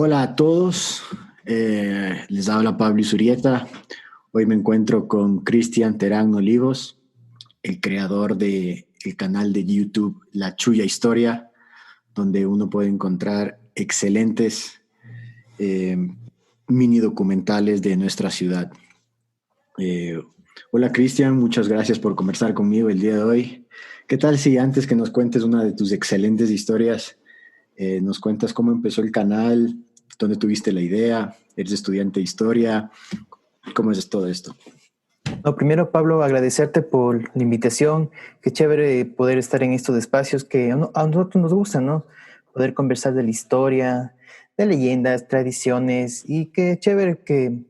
Hola a todos, les habla Pablo Isurieta. Hoy me encuentro con Cristian Terán Olivos, el creador del canal de YouTube La Chuya Historia, donde uno puede encontrar excelentes eh, mini documentales de nuestra ciudad. Eh, Hola Cristian, muchas gracias por conversar conmigo el día de hoy. ¿Qué tal si antes que nos cuentes una de tus excelentes historias, nos cuentas cómo empezó el canal, dónde tuviste la idea, eres estudiante de historia, cómo es todo esto? No, primero, Pablo, agradecerte por la invitación. Qué chévere poder estar en estos espacios que a nosotros nos gustan, ¿no? Poder conversar de la historia, de leyendas, tradiciones y qué chévere que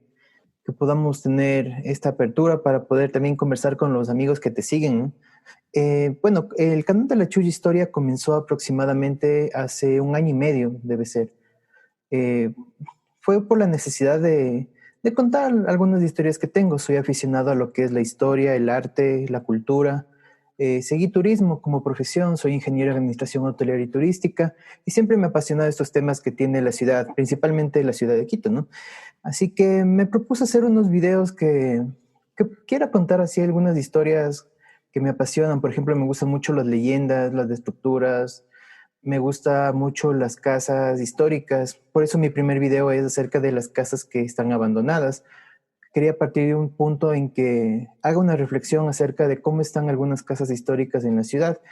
podamos tener esta apertura para poder también conversar con los amigos que te siguen, ¿no? Bueno, el canal de la Chuya Historia comenzó aproximadamente hace un año y medio, debe ser. Eh, Fue por la necesidad de contar algunas historias que tengo. Soy aficionado a lo que es la historia, el arte, la cultura. Seguí turismo como profesión, soy ingeniero en administración hotelería y turística y siempre me apasionado estos temas que tiene la ciudad, principalmente la ciudad de Quito, ¿no? Así que me propuse hacer unos videos que quiera contar así algunas historias que me apasionan. Por ejemplo, me gustan mucho las leyendas, las estructuras, me gusta mucho las casas históricas, por eso mi primer video es acerca de las casas que están abandonadas. Quería partir de un punto en que haga una reflexión acerca de cómo están algunas casas históricas en la ciudad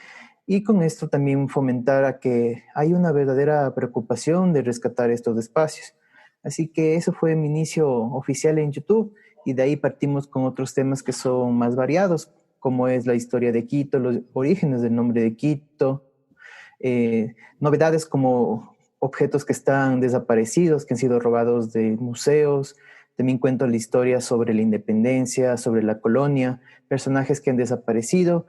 y con esto también fomentar a que hay una verdadera preocupación de rescatar estos espacios. Así que eso fue mi inicio oficial en YouTube y de ahí partimos con otros temas que son más variados, como es la historia de Quito, los orígenes del nombre de Quito, novedades como objetos que están desaparecidos, que han sido robados de museos. También cuento la historia sobre la independencia, sobre la colonia, personajes que han desaparecido.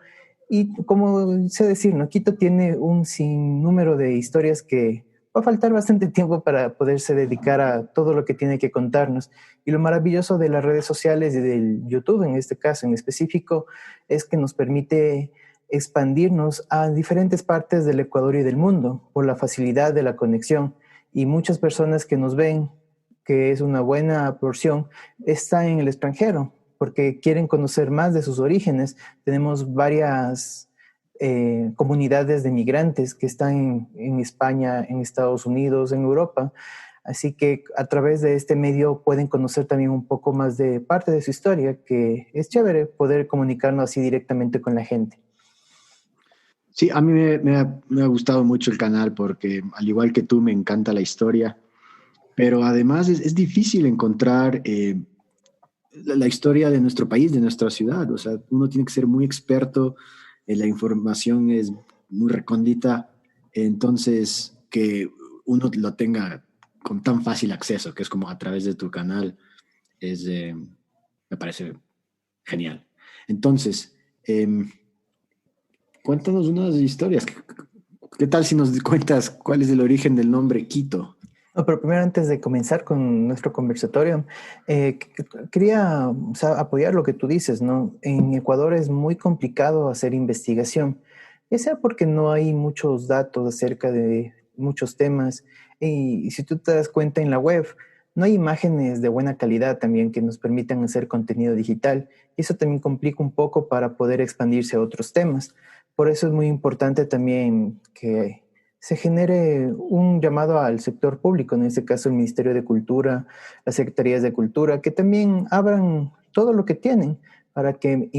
Y como sé decir, ¿no? Quito tiene un sinnúmero de historias que va a faltar bastante tiempo para poderse dedicar a todo lo que tiene que contarnos. Y lo maravilloso de las redes sociales y del YouTube, en este caso en específico, es que nos permite expandirnos a diferentes partes del Ecuador y del mundo por la facilidad de la conexión. Y muchas personas que nos ven, que es una buena porción, están en el extranjero porque quieren conocer más de sus orígenes. Tenemos varias comunidades de migrantes que están en España, en Estados Unidos, en Europa. Así que a través de este medio pueden conocer también un poco más de parte de su historia, que es chévere poder comunicarnos así directamente con la gente. Sí, a mí me ha gustado mucho el canal porque al igual que tú me encanta la historia, pero además es difícil encontrar la historia de nuestro país, de nuestra ciudad. O sea, uno tiene que ser muy experto, la información es muy recóndita, entonces que uno lo tenga con tan fácil acceso, que es como a través de tu canal, es, me parece genial. Entonces, cuéntanos unas historias. ¿Qué tal si nos cuentas cuál es el origen del nombre Quito? No, pero primero, antes de comenzar con nuestro conversatorio, quería, o sea, apoyar lo que tú dices, ¿no? En Ecuador es muy complicado hacer investigación, ya sea porque no hay muchos datos acerca de muchos temas, y si tú te das cuenta en la web, no hay imágenes de buena calidad también que nos permitan hacer contenido digital, y eso también complica un poco para poder expandirse a otros temas. Por eso es muy importante también que se genere un llamado al sector público, en este caso el Ministerio de Cultura, las Secretarías de Cultura, que también abran todo lo que tienen para que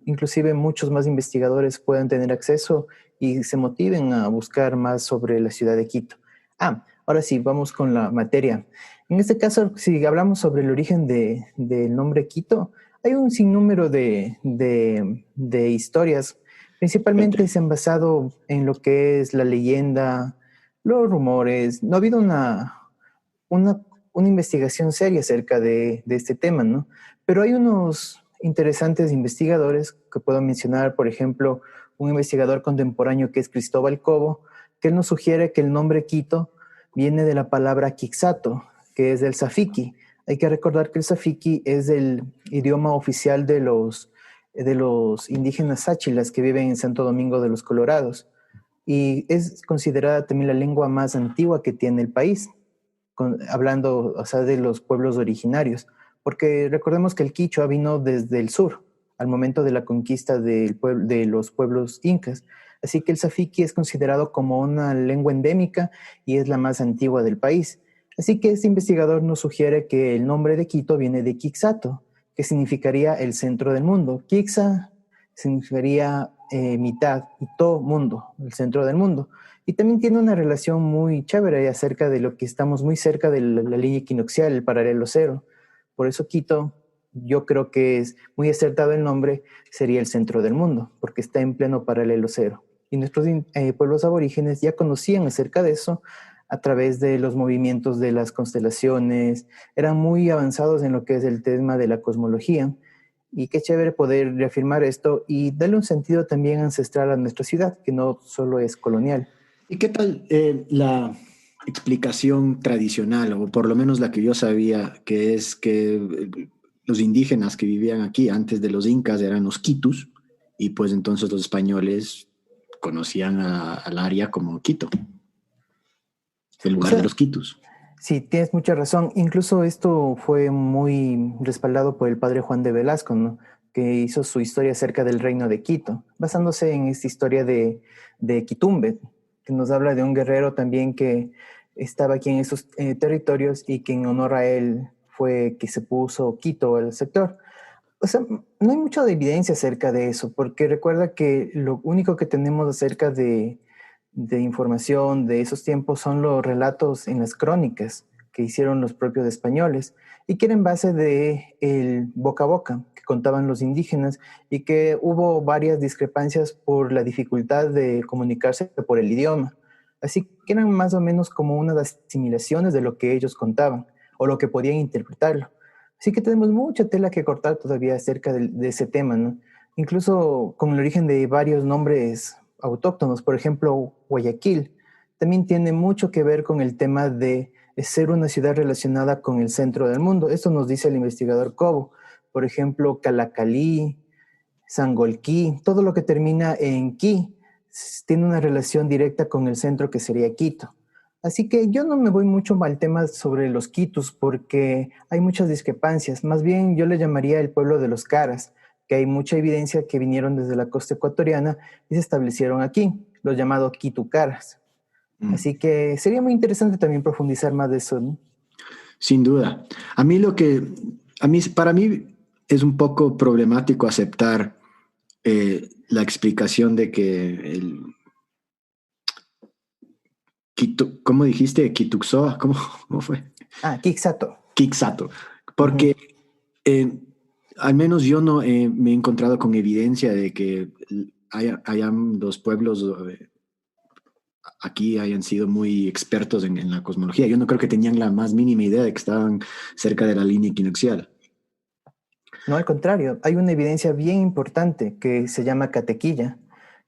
inclusive muchos más investigadores puedan tener acceso y se motiven a buscar más sobre la ciudad de Quito. Ahora sí, vamos con la materia. En este caso, si hablamos sobre el origen del nombre Quito, hay un sinnúmero de historias. Principalmente se han basado en lo que es la leyenda, los rumores. No ha habido una, una investigación seria acerca de este tema, ¿no? Pero hay unos interesantes investigadores que puedo mencionar, por ejemplo, un investigador contemporáneo que es Cristóbal Cobo, que él nos sugiere que el nombre Quito viene de la palabra Quixato, que es del Safiki. Hay que recordar que el Safiki es el idioma oficial de los indígenas sáchilas que viven en Santo Domingo de los Colorados y es considerada también la lengua más antigua que tiene el país. hablando, o sea, de los pueblos originarios, porque recordemos que el quichua vino desde el sur, al momento de la conquista de los pueblos incas. Así que el safiqui es considerado como una lengua endémica y es la más antigua del país. Así que este investigador nos sugiere que el nombre de Quito viene de Quixato, que significaría el centro del mundo. Quixa significaría mitad y todo mundo, el centro del mundo. Y también tiene una relación muy chévere acerca de lo que estamos muy cerca de la línea equinoccial, el paralelo cero. Por eso Quito, yo creo que es muy acertado el nombre, sería el centro del mundo, porque está en pleno paralelo cero. Y nuestros pueblos aborígenes ya conocían acerca de eso a través de los movimientos de las constelaciones, eran muy avanzados en lo que es el tema de la cosmología. Y qué chévere poder reafirmar esto y darle un sentido también ancestral a nuestra ciudad, que no solo es colonial. ¿Y qué tal la explicación tradicional, o por lo menos la que yo sabía, que es que los indígenas que vivían aquí antes de los incas eran los quitus, y pues entonces los españoles conocían al área como Quito, el O lugar de sea, los quitus? sí, tienes mucha razón. Incluso esto fue muy respaldado por el padre Juan de Velasco, ¿no? Que hizo su historia acerca del reino de Quito, basándose en esta historia de Quitumbe, que nos habla de un guerrero también que estaba aquí en esos territorios y que en honor a él fue que se puso Quito al sector. O sea, no hay mucha evidencia acerca de eso, porque recuerda que lo único que tenemos acerca de información de esos tiempos son los relatos en las crónicas que hicieron los propios españoles y que eran en base de el boca a boca que contaban los indígenas y que hubo varias discrepancias por la dificultad de comunicarse por el idioma. Así que eran más o menos como unas asimilaciones de lo que ellos contaban o lo que podían interpretarlo. Así que tenemos mucha tela que cortar todavía acerca de ese tema, ¿no? Incluso con el origen de varios nombres autóctonos, por ejemplo, Guayaquil, también tiene mucho que ver con el tema de ser una ciudad relacionada con el centro del mundo. Esto nos dice el investigador Cobo. Por ejemplo, Calacalí, Sangolquí, todo lo que termina en Quí tiene una relación directa con el centro que sería Quito. Así que yo no me voy mucho al tema sobre los quitus porque hay muchas discrepancias. Más bien yo le llamaría el pueblo de los Caras, que hay mucha evidencia que vinieron desde la costa ecuatoriana y se establecieron aquí, los llamados quitucaras. Mm, Así que sería muy interesante también profundizar más de eso, ¿no? sin duda. A mí para mí es un poco problemático aceptar la explicación de que ¿cómo dijiste? Quituxoa, ¿cómo fue? Ah, Quixato. Quixato. Ujú. Porque eh, al menos yo no me he encontrado con evidencia de que hayan los pueblos aquí hayan sido muy expertos en la cosmología. Yo no creo que tenían la más mínima idea de que estaban cerca de la línea equinoccial. No, al contrario, hay una evidencia bien importante que se llama Catequilla,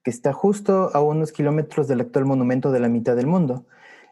que está justo a unos kilómetros del actual monumento de la mitad del mundo.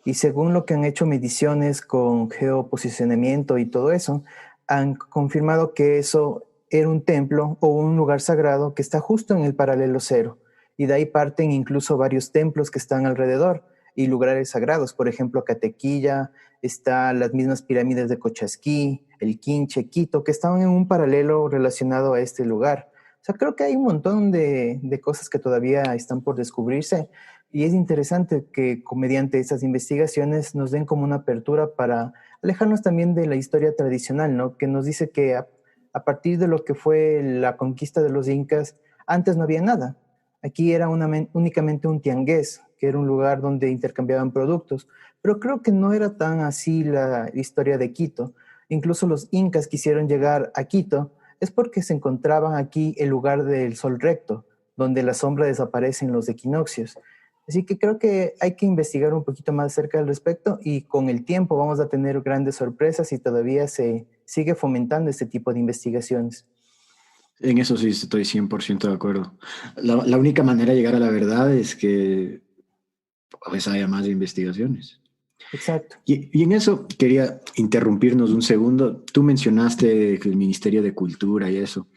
Y según lo que han hecho mediciones con geoposicionamiento y todo eso, han confirmado que eso era un templo o un lugar sagrado que está justo en el paralelo cero. Y de ahí parten incluso varios templos que están alrededor y lugares sagrados. Por ejemplo, Catequilla, está las mismas pirámides de Cochasquí, el Quinche, Quito, que estaban en un paralelo relacionado a este lugar. O sea, creo que hay un montón de cosas que todavía están por descubrirse y es interesante que mediante esas investigaciones nos den como una apertura para alejarnos también de la historia tradicional, ¿no? Que nos dice que a partir de lo que fue la conquista de los incas, antes no había nada. Aquí era únicamente un tiangués, que era un lugar donde intercambiaban productos, pero creo que no era tan así la historia de Quito. Incluso los incas quisieron llegar a Quito, es porque se encontraban aquí el lugar del sol recto, donde la sombra desaparece en los equinoccios. Así que creo que hay que investigar un poquito más acerca al respecto y con el tiempo vamos a tener grandes sorpresas y todavía se sigue fomentando este tipo de investigaciones. En eso sí estoy 100% de acuerdo. La única manera de llegar a la verdad es que pues, haya más investigaciones. Exacto. Y en eso quería interrumpirnos un segundo. Tú mencionaste que el Ministerio de Cultura y eso.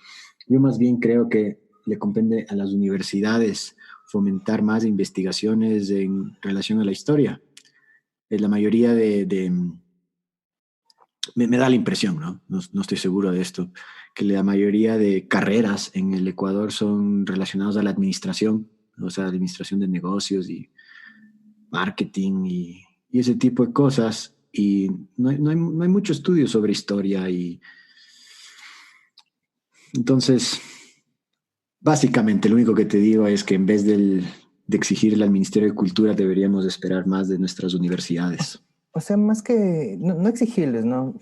Yo más bien creo que le compete a las universidades fomentar más investigaciones en relación a la historia. La mayoría de me da la impresión, ¿no? No estoy seguro de esto, que la mayoría de carreras en el Ecuador son relacionadas a la administración, o sea, administración de negocios y marketing y ese tipo de cosas. Y no hay mucho estudio sobre historia y entonces, básicamente lo único que te digo es que en vez de exigirle al Ministerio de Cultura deberíamos esperar más de nuestras universidades. O sea, más que no exigirles, ¿no?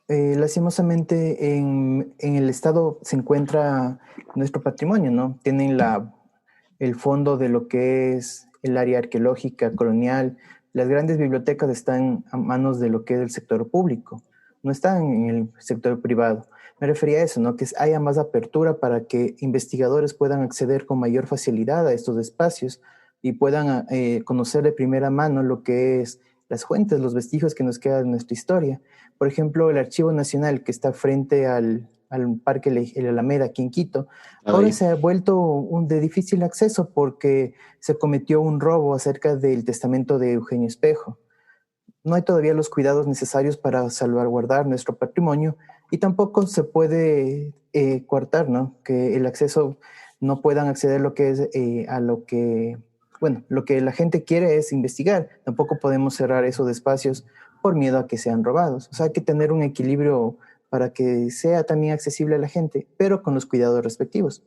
Lastimosamente en el Estado se encuentra nuestro patrimonio, ¿no? Tienen el fondo de lo que es el área arqueológica, colonial. Las grandes bibliotecas están a manos de lo que es el sector público, no están en el sector privado. Me refería a eso, ¿no? Que haya más apertura para que investigadores puedan acceder con mayor facilidad a estos espacios y puedan conocer de primera mano lo que es las fuentes, los vestigios que nos quedan de nuestra historia. Por ejemplo, el Archivo Nacional que está frente al Parque El Alameda aquí en Quito, ahora Ahí. se ha vuelto de difícil acceso porque se cometió un robo acerca del testamento de Eugenio Espejo. No hay todavía los cuidados necesarios para salvaguardar nuestro patrimonio y tampoco se puede coartar, ¿no? Que el acceso no puedan acceder lo que es a lo que, bueno, lo que la gente quiere es investigar. Tampoco podemos cerrar esos espacios por miedo a que sean robados. O sea, hay que tener un equilibrio para que sea también accesible a la gente, pero con los cuidados respectivos.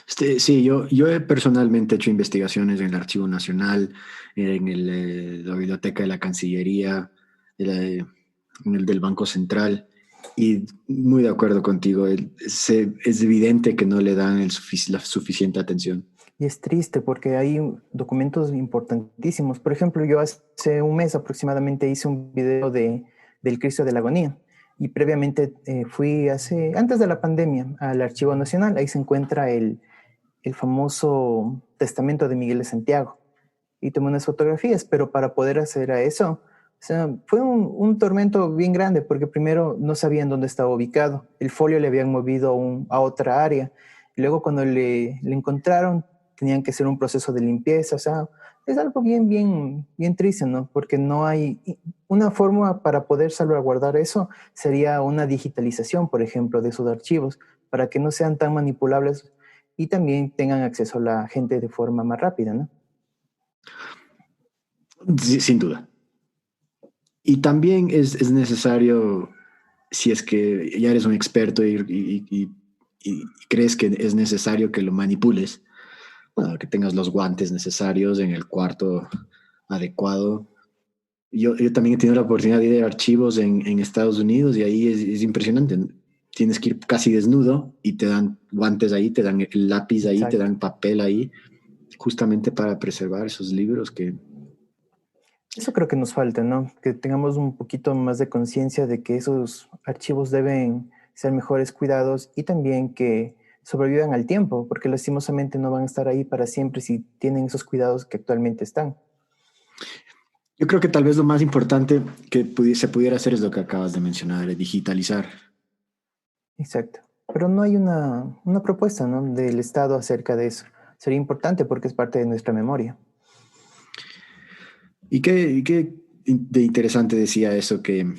Sí, yo he personalmente hecho investigaciones en el Archivo Nacional, la Biblioteca de la Cancillería, en el del Banco Central, y muy de acuerdo contigo, es evidente que no le dan la suficiente atención. Y es triste porque hay documentos importantísimos. Por ejemplo, yo hace un mes aproximadamente hice un video del Cristo de la Agonía y previamente fui antes de la pandemia al Archivo Nacional. Ahí se encuentra el famoso testamento de Miguel de Santiago y tomé unas fotografías, pero para poder hacer a eso, o sea, fue un tormento bien grande porque primero no sabían dónde estaba ubicado. El folio le habían movido a otra área y luego cuando le encontraron tenían que hacer un proceso de limpieza. O sea, es algo bien triste, ¿no? Porque no hay una forma para poder salvaguardar eso, sería una digitalización, por ejemplo, de esos archivos, para que no sean tan manipulables y también tengan acceso a la gente de forma más rápida, ¿no? Sí, sin duda. Y también es necesario, si es que ya eres un experto y crees que es necesario que lo manipules, bueno, que tengas los guantes necesarios en el cuarto adecuado. Yo también he tenido la oportunidad de ir a archivos en Estados Unidos y ahí es impresionante. Tienes que ir casi desnudo y te dan guantes ahí, te dan el lápiz ahí, te Exacto. dan papel ahí, justamente para preservar esos libros que... Eso creo que nos falta, ¿no? Que tengamos un poquito más de conciencia de que esos archivos deben ser mejores cuidados y también que sobrevivan al tiempo, porque lastimosamente no van a estar ahí para siempre si tienen esos cuidados que actualmente están. Yo creo que tal vez lo más importante que se pudiera hacer es lo que acabas de mencionar, digitalizar. Exacto. Pero no hay una propuesta, ¿no? Del Estado acerca de eso. Sería importante porque es parte de nuestra memoria. ¿Y qué de interesante decía eso que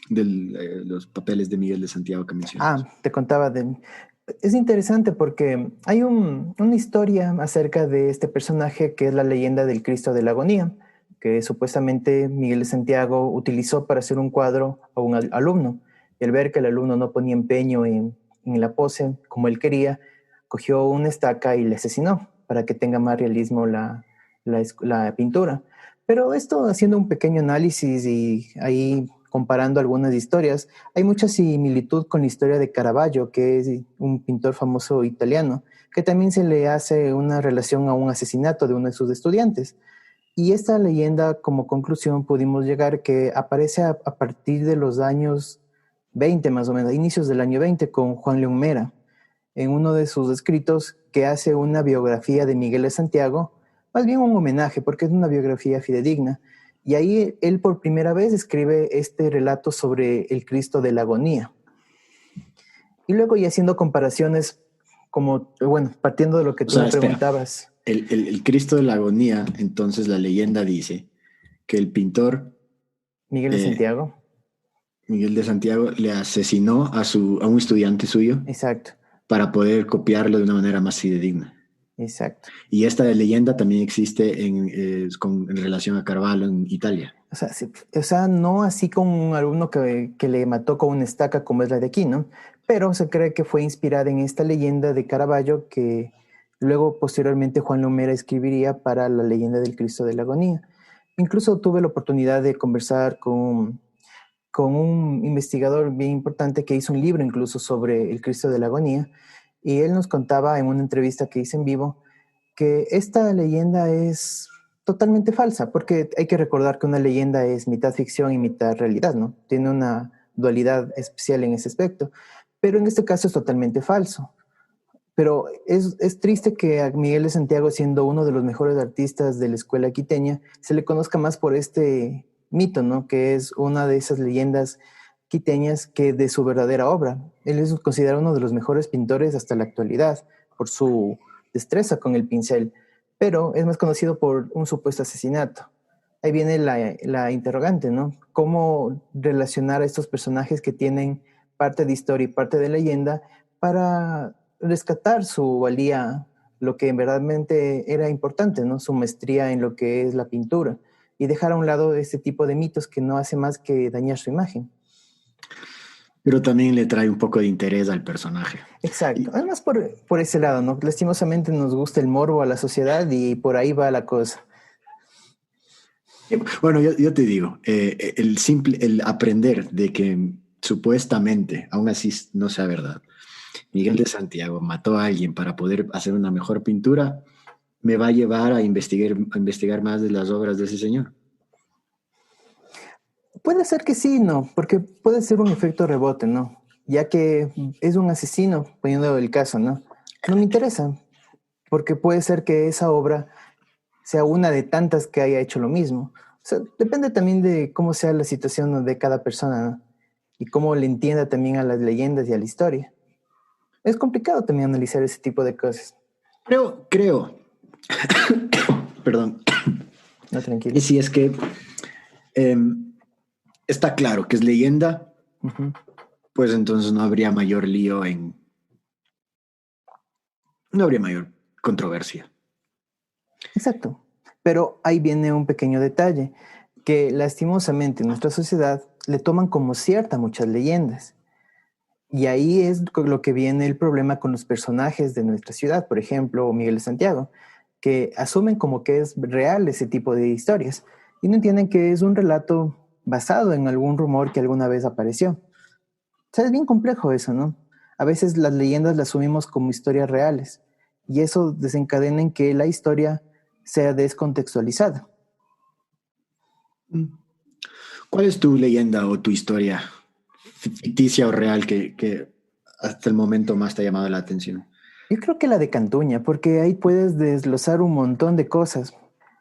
de los papeles de Miguel de Santiago que mencionas? Te contaba Es interesante porque hay una historia acerca de este personaje que es la leyenda del Cristo de la Agonía, que supuestamente Miguel de Santiago utilizó para hacer un cuadro a un alumno. Y al ver que el alumno no ponía empeño en la pose como él quería, cogió una estaca y le asesinó para que tenga más realismo la pintura. Pero esto haciendo un pequeño análisis y ahí comparando algunas historias, hay mucha similitud con la historia de Caravaggio, que es un pintor famoso italiano, que también se le hace una relación a un asesinato de uno de sus estudiantes. Y esta leyenda, como conclusión, pudimos llegar que aparece a partir de los años 20 más o menos, a inicios del año 20, con Juan León Mera, en uno de sus escritos que hace una biografía de Miguel de Santiago, más bien un homenaje, porque es una biografía fidedigna. Y ahí él por primera vez escribe este relato sobre el Cristo de la Agonía. Y luego y haciendo comparaciones, como, bueno, partiendo de lo que O tú sea, me espera, preguntabas, el Cristo de la Agonía, entonces la leyenda dice que el pintor Miguel de eh, Santiago, Miguel de Santiago le asesinó a un estudiante suyo Exacto, para poder copiarlo de una manera más fidedigna. exacto. Y esta leyenda también existe en relación a Carvalho en Italia. O sea, o sea, no así con un alumno que le mató con una estaca como es la de aquí, ¿no? Pero se cree que fue inspirada en esta leyenda de Caravaggio que luego posteriormente Juan Lomera escribiría para la leyenda del Cristo de la Agonía. Incluso tuve la oportunidad de conversar con un investigador bien importante que hizo un libro incluso sobre el Cristo de la Agonía, y él nos contaba en una entrevista que hice en vivo que esta leyenda es totalmente falsa, porque hay que recordar que una leyenda es mitad ficción y mitad realidad, ¿no? Tiene una dualidad especial en ese aspecto, pero en este caso es totalmente falso. Pero es triste que a Miguel de Santiago, siendo uno de los mejores artistas de la escuela quiteña, se le conozca más por este mito, ¿no? Que es una de esas leyendas quiteñas que de su verdadera obra. Él es considerado uno de los mejores pintores hasta la actualidad por su destreza con el pincel, pero es más conocido por un supuesto asesinato. Ahí viene la interrogante, ¿no? ¿Cómo relacionar a estos personajes que tienen parte de historia y parte de leyenda para rescatar su valía, lo que verdaderamente era importante, ¿no? Su maestría en lo que es la pintura, y dejar a un lado este tipo de mitos que no hace más que dañar su imagen? Pero también le trae un poco de interés al personaje. Exacto. Y, Además, por ese lado, ¿no? Lastimosamente nos gusta el morbo a la sociedad y por ahí va la cosa. bueno, yo te digo, el aprender de que supuestamente, aún así no sea verdad, Miguel de Santiago mató a alguien para poder hacer una mejor pintura, me va a llevar a investigar más de las obras de ese señor. Puede ser que sí, no, porque puede ser un efecto rebote, ¿no? Ya que es un asesino, poniendo el caso, ¿no? No me interesa, porque puede ser que esa obra sea una de tantas que haya hecho lo mismo. O sea, depende también de cómo sea la situación de cada persona, ¿no? Y cómo le entienda también a las leyendas y a la historia. Es complicado también analizar ese tipo de cosas. Creo, perdón, No, y tranquilo. si es que eh, está claro que es leyenda, Ujú. pues entonces no habría mayor controversia. Exacto. Pero ahí viene un pequeño detalle, que lastimosamente en nuestra sociedad le toman como cierta muchas leyendas. Y ahí es lo que viene el problema con los personajes de nuestra ciudad, por ejemplo, Miguel de Santiago, que asumen como que es real ese tipo de historias y no entienden que es un relato basado en algún rumor que alguna vez apareció. O sea, es bien complejo eso, ¿no? A veces las leyendas las asumimos como historias reales y eso desencadena en que la historia sea descontextualizada. ¿Cuál es tu leyenda o tu historia ficticia o real que hasta el momento más te ha llamado la atención? Yo creo que la de Cantuña, porque ahí puedes desglosar un montón de cosas.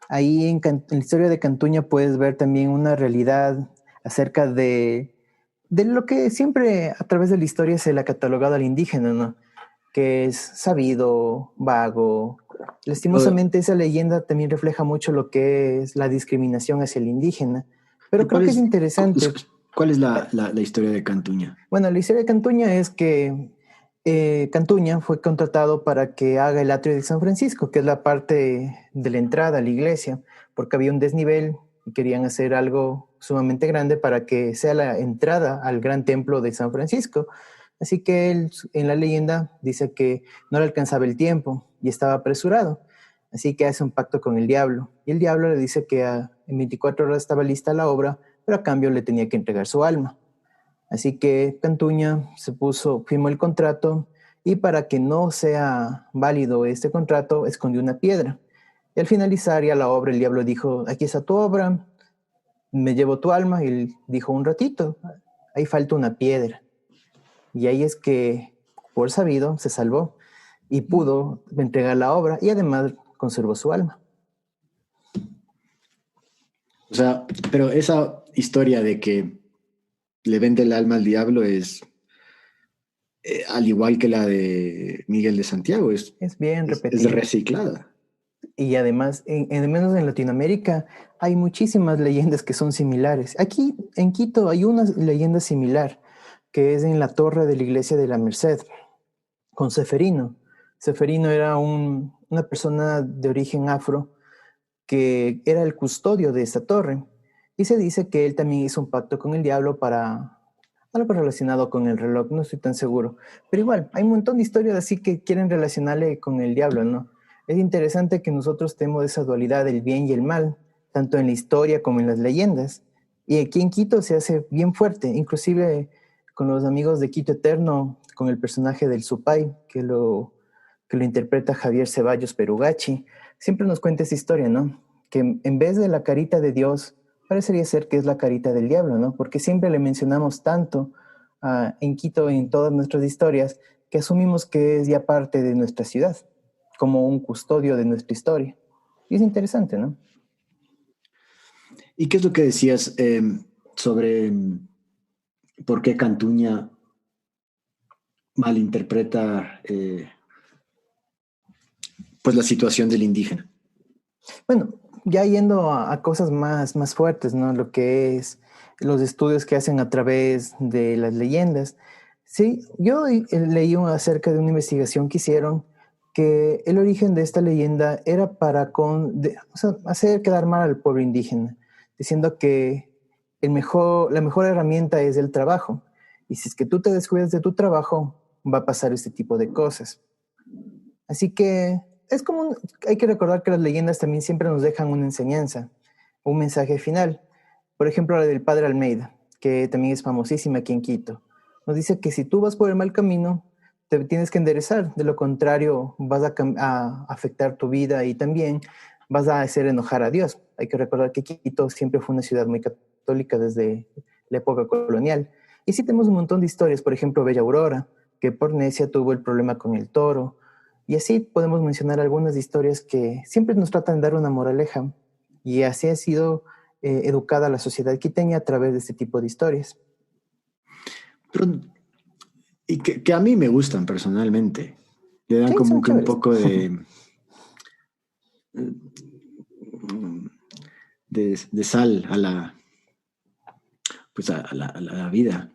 Ahí en la historia de Cantuña puedes ver también una realidad acerca de lo que siempre a través de la historia se le ha catalogado al indígena, ¿no? Que es sabido, vago. Pero, Lastimosamente esa leyenda también refleja mucho lo que es la discriminación hacia el indígena. Pero pero creo que es interesante. cuál es la historia de Cantuña? Bueno, la historia de Cantuña es que Cantuña fue contratado para que haga el atrio de San Francisco, que es la parte de la entrada a la iglesia, porque había un desnivel y querían hacer algo sumamente grande para que sea la entrada al gran templo de San Francisco. Así que él, en la leyenda dice que no le alcanzaba el tiempo y estaba apresurado. Así que hace un pacto con el diablo. Y el diablo le dice que en 24 horas estaba lista la obra, pero a cambio le tenía que entregar su alma. Así que Cantuña firmó el contrato y para que no sea válido este contrato, escondió una piedra. Y al finalizar ya la obra, el diablo dijo, aquí está tu obra, me llevo tu alma. Y él dijo, un ratito, ahí falta una piedra. Y ahí es que, por sabido, se salvó y pudo entregar la obra y además conservó su alma. O sea, pero esa historia de que le vende el alma al diablo es al igual que la de Miguel de Santiago, Es bien es repetido. reciclada. Y además, en menos en Latinoamérica, hay muchísimas leyendas que son similares. Aquí en Quito hay una leyenda similar, que es en la torre de la iglesia de la Merced, con Seferino. Seferino era una persona de origen afro que era el custodio de esta torre. Y se dice que él también hizo un pacto con el diablo para algo relacionado con el reloj, no estoy tan seguro. Pero igual, hay un montón de historias así que quieren relacionarle con el diablo, ¿no? Es interesante que nosotros tenemos esa dualidad del bien y el mal, tanto en la historia como en las leyendas. Y aquí en Quito se hace bien fuerte, inclusive con los amigos de Quito Eterno, con el personaje del Supay, que lo interpreta Javier Ceballos Perugachi. Siempre nos cuenta esa historia, ¿no? Que en vez de la carita de Dios, parecería ser que es la carita del diablo, ¿no? Porque siempre le mencionamos tanto en Quito en todas nuestras historias que asumimos que es ya parte de nuestra ciudad, como un custodio de nuestra historia. Y es interesante, ¿no? ¿Y qué es lo que decías sobre por qué Cantuña malinterpreta pues la situación del indígena? Bueno, ya yendo a cosas más fuertes, ¿no? Lo que es los estudios que hacen a través de las leyendas. Sí, yo leí acerca de una investigación que hicieron que el origen de esta leyenda era para o sea, hacer quedar mal al pueblo indígena, diciendo que la mejor herramienta es el trabajo. Y si es que tú te descuidas de tu trabajo, va a pasar este tipo de cosas. Así que es como hay que recordar que las leyendas también siempre nos dejan una enseñanza, un mensaje final. Por ejemplo, la del Padre Almeida, que también es famosísima aquí en Quito. Nos dice que si tú vas por el mal camino, te tienes que enderezar. De lo contrario, vas a afectar tu vida y también vas a hacer enojar a Dios. Hay que recordar que Quito siempre fue una ciudad muy católica desde la época colonial. Y sí tenemos un montón de historias. Por ejemplo, Bella Aurora, que por necia tuvo el problema con el toro. Y así podemos mencionar algunas historias que siempre nos tratan de dar una moraleja. Y así ha sido educada la sociedad quiteña a través de este tipo de historias. Pero, y que a mí me gustan personalmente. Le dan Sí, como son que un chéveres. poco de sal a la, pues a la vida.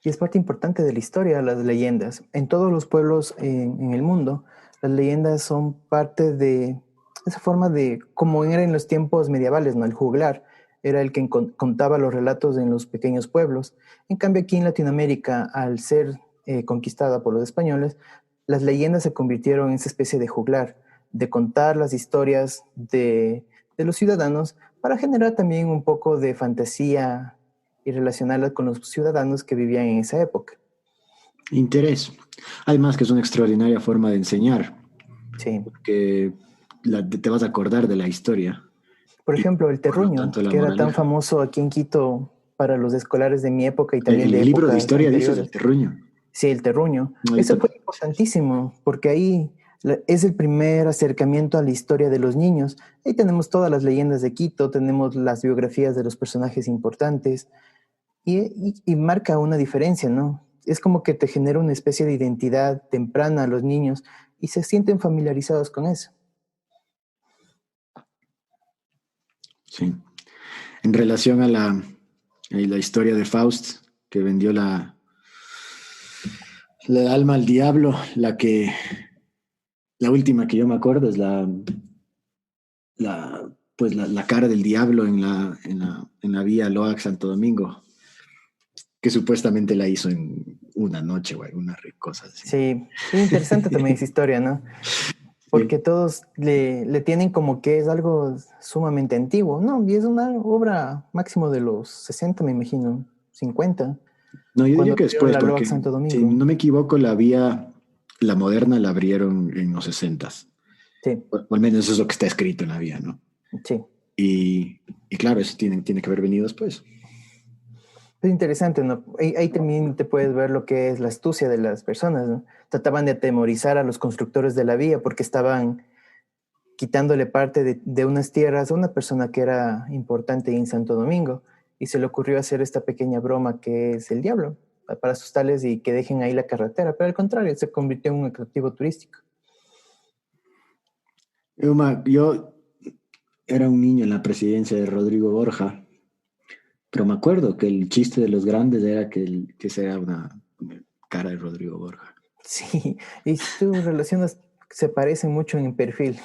Y es parte importante de la historia, las leyendas. En todos los pueblos en el mundo, las leyendas son parte de esa forma de, como era en los tiempos medievales, ¿no? El juglar era el que contaba los relatos en los pequeños pueblos. En cambio, aquí en Latinoamérica, al ser conquistada por los españoles, las leyendas se convirtieron en esa especie de juglar, de contar las historias de los ciudadanos para generar también un poco de fantasía y relacionarla con los ciudadanos que vivían en esa época. Interés. Además que es una extraordinaria forma de enseñar, Sí. porque te vas a acordar de la historia Por y ejemplo, el por lo terruño, tanto la que era tan moraleja. famoso aquí en Quito para los escolares de mi época y también de El libro de épocas historia dices, el anteriores. terruño. Sí, el terruño. Eso Ahorita, fue importantísimo porque ahí es el primer acercamiento a la historia de los niños. Ahí tenemos todas las leyendas de Quito, tenemos las biografías de los personajes importantes y marca una diferencia, ¿no? Es como que te genera una especie de identidad temprana a los niños y se sienten familiarizados con eso. sí. En relación a la historia de Faust, que vendió la alma al diablo, la última que yo me acuerdo es pues la cara del diablo en la vía Loac Santo Domingo, que supuestamente la hizo en una noche o alguna cosa así. Sí, es interesante también esa historia, ¿no? Porque Sí. todos le tienen como que es algo sumamente antiguo, ¿no? Y es una obra máximo de los 60, me imagino, 50, No, yo diría cuando que abrieron después, la LOAC porque Santo si Domingo. no me equivoco, la moderna la abrieron en los 60. Sí, O al menos eso es lo que está escrito en la vía, ¿no? sí. Y claro, eso tiene que haber venido después. Es interesante, ¿no? Ahí también te puedes ver lo que es la astucia de las personas, ¿no? Trataban de atemorizar a los constructores de la vía porque estaban quitándole parte de unas tierras a una persona que era importante en Santo Domingo y se le ocurrió hacer esta pequeña broma que es el diablo para asustarles y que dejen ahí la carretera, pero al contrario, se convirtió en un atractivo turístico. Yo era un niño en la presidencia de Rodrigo Borja, pero me acuerdo que el chiste de los grandes era que esa era una cara de Rodrigo Borja. Sí, y si tú relacionas, se parecen mucho en perfil.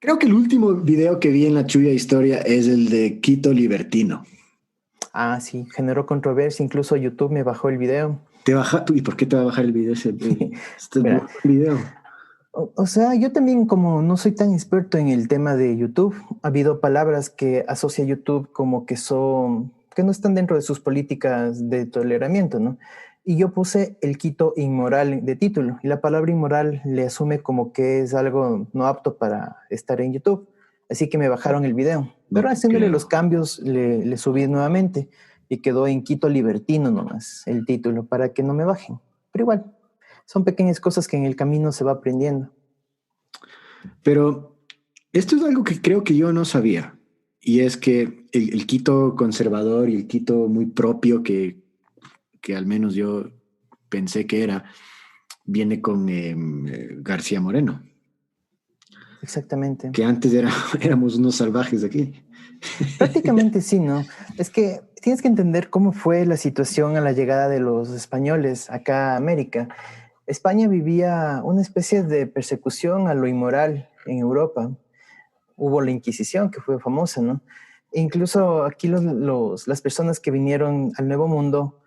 Creo que el último video que vi en la Chuya Historia es el de Quito Libertino. Ah, sí, generó controversia, incluso YouTube me bajó el video. ¿Y por qué te va a bajar el video este es buen Mira, video? o sea, yo también como no soy tan experto en el tema de YouTube, ha habido palabras que asocia YouTube como que son, que no están dentro de sus políticas de toleramiento, ¿no? Y yo puse el Quito inmoral de título, y la palabra inmoral le asume como que es algo no apto para estar en YouTube. Así que me bajaron el video. Pero No te haciéndole los creo. cambios, le subí nuevamente y quedó en Quito Libertino nomás el título para que no me bajen. Pero igual, son pequeñas cosas que en el camino se va aprendiendo. Pero esto es algo que creo que yo no sabía. Y es que el Quito conservador y el Quito muy propio que al menos yo pensé que era, viene con García Moreno, Exactamente. que antes éramos unos salvajes de aquí. Prácticamente sí, ¿no? Es que tienes que entender cómo fue la situación a la llegada de los españoles acá a América. España vivía una especie de persecución a lo inmoral en Europa. Hubo la Inquisición, que fue famosa, ¿no? E incluso aquí las personas que vinieron al Nuevo Mundo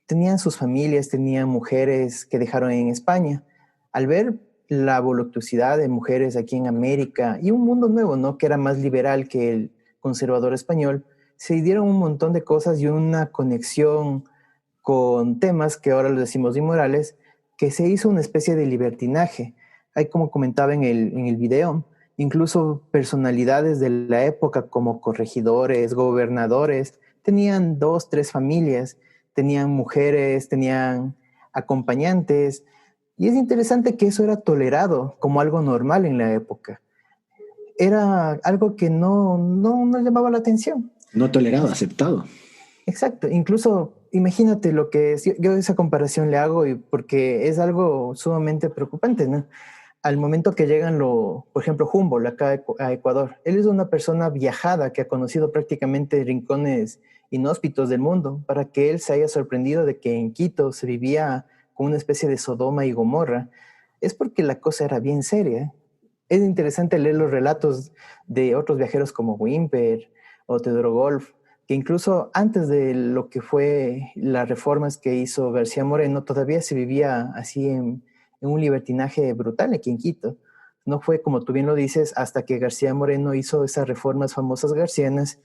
tenían sus familias, tenían mujeres que dejaron en España. Al ver la voluptuosidad de mujeres aquí en América y un mundo nuevo, ¿no? Que era más liberal que el conservador español, se dieron un montón de cosas y una conexión con temas que ahora los decimos inmorales, que se hizo una especie de libertinaje. Hay, como comentaba en el video, incluso personalidades de la época como corregidores, gobernadores, tenían dos, tres familias, tenían mujeres, tenían acompañantes, y es interesante que eso era tolerado como algo normal en la época. Era algo que no llamaba la atención. No tolerado, aceptado. Exacto, incluso imagínate lo que es, yo esa comparación le hago porque es algo sumamente preocupante, ¿no? Al momento que llegan, por ejemplo, Humboldt acá a Ecuador, él es una persona viajada que ha conocido prácticamente rincones inhóspitos del mundo, para que él se haya sorprendido de que en Quito se vivía con una especie de Sodoma y Gomorra, es porque la cosa era bien seria. Es interesante leer los relatos de otros viajeros como Wimper o Teodoro Golf, que incluso antes de lo que fue las reformas que hizo García Moreno, todavía se vivía así en un libertinaje brutal aquí en Quito. No fue, como tú bien lo dices, hasta que García Moreno hizo esas reformas famosas garcianas